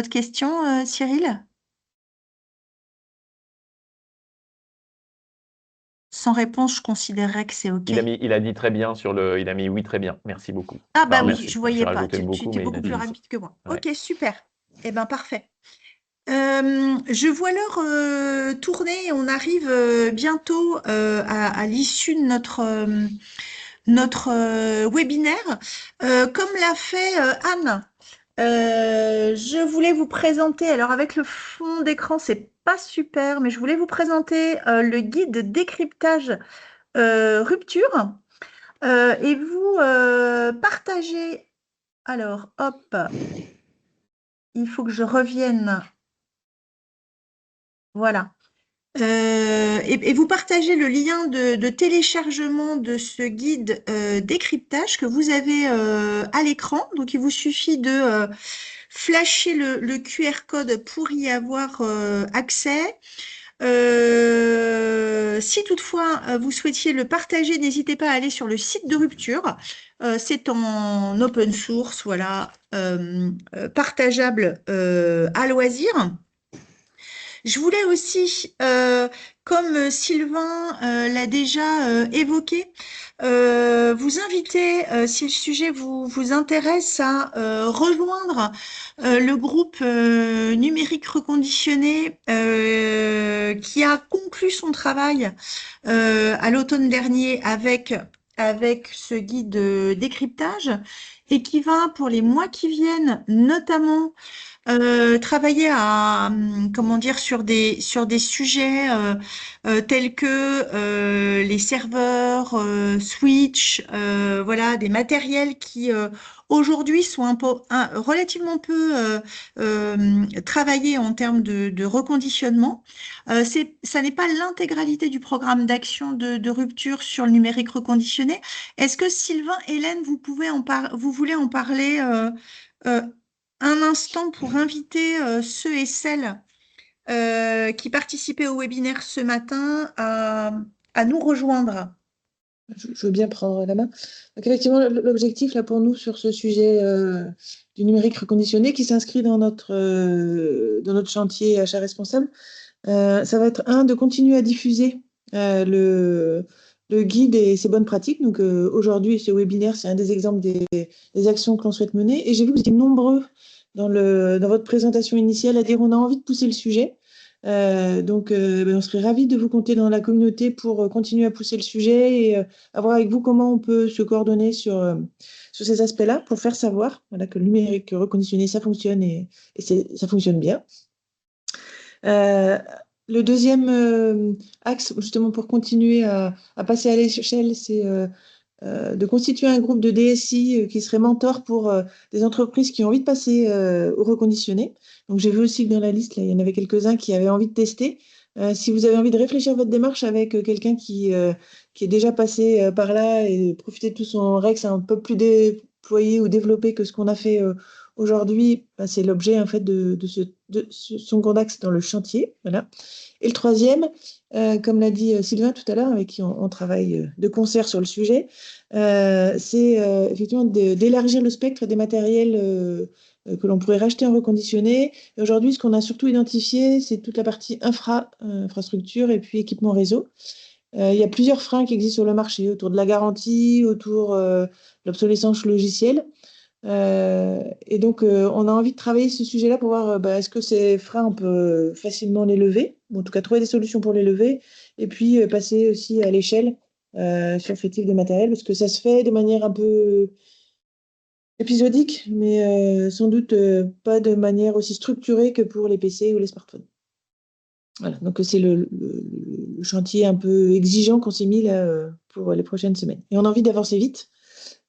question, Cyril? Sans réponse, je considérerais que c'est OK. Il a dit très bien il a mis oui, très bien. Merci beaucoup. Ah bah Enfin, oui, merci. je voyais pas. Rajouté Tu beaucoup, étais mais il beaucoup a dit plus oui. rapide que moi. Ouais. Ok, super. Eh ben parfait. Je vois l'heure tourner et on arrive bientôt à l'issue de notre webinaire. Comme l'a fait Anne, je voulais vous présenter, alors avec le fond d'écran, c'est pas super, mais je voulais vous présenter le guide de décryptage Rupture et vous partagez. Alors, hop, il faut que je revienne. Voilà. Et vous partagez le lien de téléchargement de ce guide décryptage que vous avez à l'écran. Donc, il vous suffit de flasher le QR code pour y avoir accès. Si toutefois vous souhaitiez le partager, n'hésitez pas à aller sur le site de Rupture. C'est en open source, voilà, partageable à loisir. Je voulais aussi, comme Sylvain l'a déjà évoqué, vous inviter, si le sujet vous intéresse, à rejoindre le groupe numérique reconditionné qui a conclu son travail à l'automne dernier avec ce guide de décryptage et qui va, pour les mois qui viennent, notamment travailler comment dire, sur des sujets tels que les serveurs, switch, voilà, des matériels qui aujourd'hui sont relativement peu travaillés en termes de reconditionnement. Ça n'est pas l'intégralité du programme d'action de rupture sur le numérique reconditionné. Est-ce que Sylvain, Hélène, vous voulez en parler euh, un instant pour inviter ceux et celles qui participaient au webinaire ce matin à nous rejoindre? Je veux bien prendre la main. Donc, effectivement, l'objectif là pour nous sur ce sujet du numérique reconditionné qui s'inscrit dans notre chantier achat responsable, ça va être de continuer à diffuser le guide et ses bonnes pratiques. Donc aujourd'hui, ce webinaire, c'est un des exemples des actions que l'on souhaite mener. Et j'ai vu que vous étiez nombreux dans votre présentation initiale à dire on a envie de pousser le sujet. Donc, on serait ravis de vous compter dans la communauté pour continuer à pousser le sujet et à voir avec vous comment on peut se coordonner sur ces aspects-là pour faire savoir voilà, que le numérique reconditionné, ça fonctionne et ça fonctionne bien. Le deuxième axe, justement, pour continuer à passer à l'échelle, c'est de constituer un groupe de DSI qui serait mentor pour des entreprises qui ont envie de passer au reconditionné. Donc, j'ai vu aussi que dans la liste, là, il y en avait quelques-uns qui avaient envie de tester. Si vous avez envie de réfléchir votre démarche avec quelqu'un qui est déjà passé par là et profiter de tout son Rex un peu plus déployé ou développé que ce qu'on a fait aujourd'hui, c'est l'objet en fait de son contexte dans le chantier. Voilà. Et le troisième, comme l'a dit Sylvain tout à l'heure, avec qui on travaille de concert sur le sujet, c'est effectivement d'élargir le spectre des matériels que l'on pourrait racheter en reconditionné. Et aujourd'hui, ce qu'on a surtout identifié, c'est toute la partie infrastructure et puis équipement réseau. Il y a plusieurs freins qui existent sur le marché, autour de la garantie, autour de l'obsolescence logicielle. Et donc, on a envie de travailler ce sujet-là pour voir est-ce que ces freins, on peut facilement les lever, ou en tout cas trouver des solutions pour les lever, et puis passer aussi à l'échelle sur ce type de matériel, parce que ça se fait de manière un peu épisodique, mais sans doute pas de manière aussi structurée que pour les PC ou les smartphones. Voilà, donc c'est le chantier un peu exigeant qu'on s'est mis là pour les prochaines semaines. Et on a envie d'avancer vite.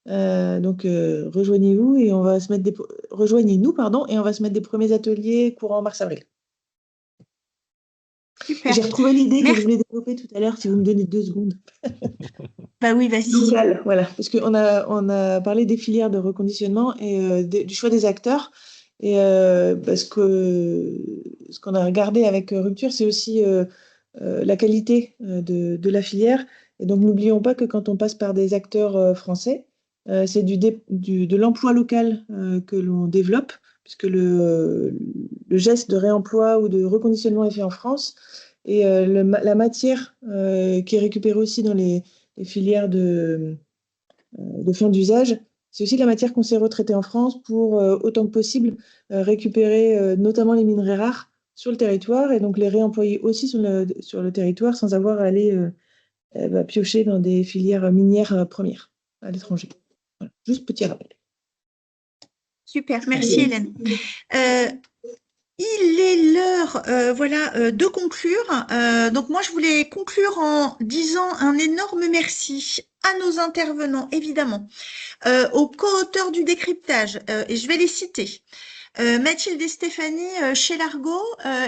Donc rejoignez-vous et on va se mettre rejoignez-nous et on va se mettre des premiers ateliers courant mars-avril. Super. J'ai retrouvé l'idée que je voulais développer tout à l'heure, si vous me donnez 2 secondes. Bah oui, vas-y. Local, voilà, parce qu'on a parlé des filières de reconditionnement et du choix des acteurs. Et parce que ce qu'on a regardé avec Rupture, c'est aussi la qualité de la filière. Et donc, n'oublions pas que quand on passe par des acteurs français, c'est de l'emploi local que l'on développe, puisque le geste de réemploi ou de reconditionnement est fait en France. Et la matière qui est récupérée aussi dans les filières de fin d'usage, c'est aussi de la matière qu'on sait retraiter en France pour, autant que possible, récupérer notamment les minerais rares sur le territoire et donc les réemployer aussi sur le territoire sans avoir à aller piocher dans des filières minières premières à l'étranger. Voilà. Juste petit rappel. Super, merci Hélène. Il est l'heure de conclure. Donc moi, je voulais conclure en disant un énorme merci à nos intervenants, évidemment, aux co-auteurs du décryptage, et je vais les citer. Mathilde et Stéphanie, chez Largo,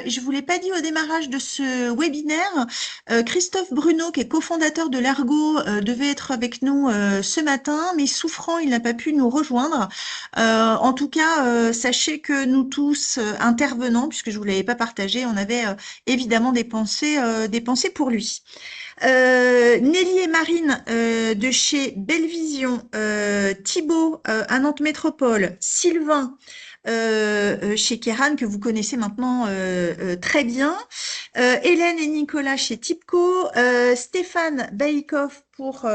je ne vous l'ai pas dit au démarrage de ce webinaire, Christophe Bruno, qui est cofondateur de Largo, devait être avec nous ce matin, mais souffrant, il n'a pas pu nous rejoindre. En tout cas, sachez que nous tous intervenants, puisque je ne vous l'avais pas partagé, on avait évidemment des pensées pour lui. Nelly et Marine de chez Bellevision, Thibaut à Nantes Métropole, Sylvain chez Kéran, que vous connaissez maintenant très bien, Hélène et Nicolas chez Tipco, Stéphane Baïkov pour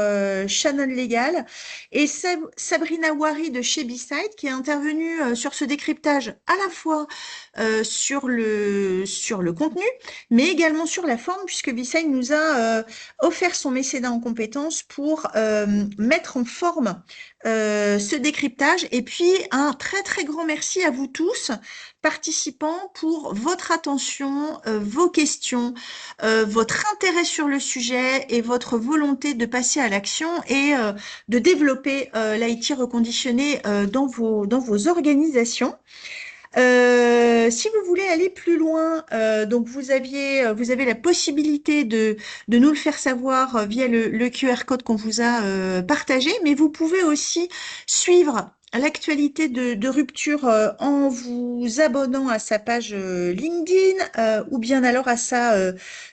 Shannon Legal et Sabrina Wari de chez B-Side qui est intervenue sur ce décryptage à la fois sur le contenu mais également sur la forme puisque B-Side nous a offert son mécénat en compétences pour mettre en forme ce décryptage. Et puis, un très, très grand merci à vous tous, participants, pour votre attention, vos questions, votre intérêt sur le sujet et votre volonté de passer à l'action et de développer l'IT reconditionné dans vos organisations. Si vous voulez aller plus loin, donc vous avez la possibilité de nous le faire savoir via le QR code qu'on vous a partagé, mais vous pouvez aussi suivre l'actualité de Rupture en vous abonnant à sa page LinkedIn ou bien alors à sa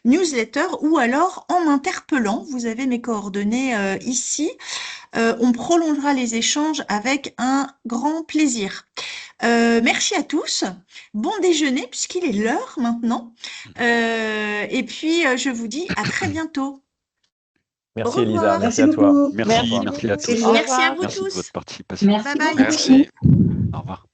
newsletter ou alors en m'interpellant. Vous avez mes coordonnées ici. On prolongera les échanges avec un grand plaisir. Merci à tous. Bon déjeuner puisqu'il est l'heure maintenant. Et puis, je vous dis à très bientôt. Merci Au Elisa, revoir. merci à toi. Merci à tous. Merci à vous Merci de tous. votre participation. Bye bye. Merci. Merci. Au revoir.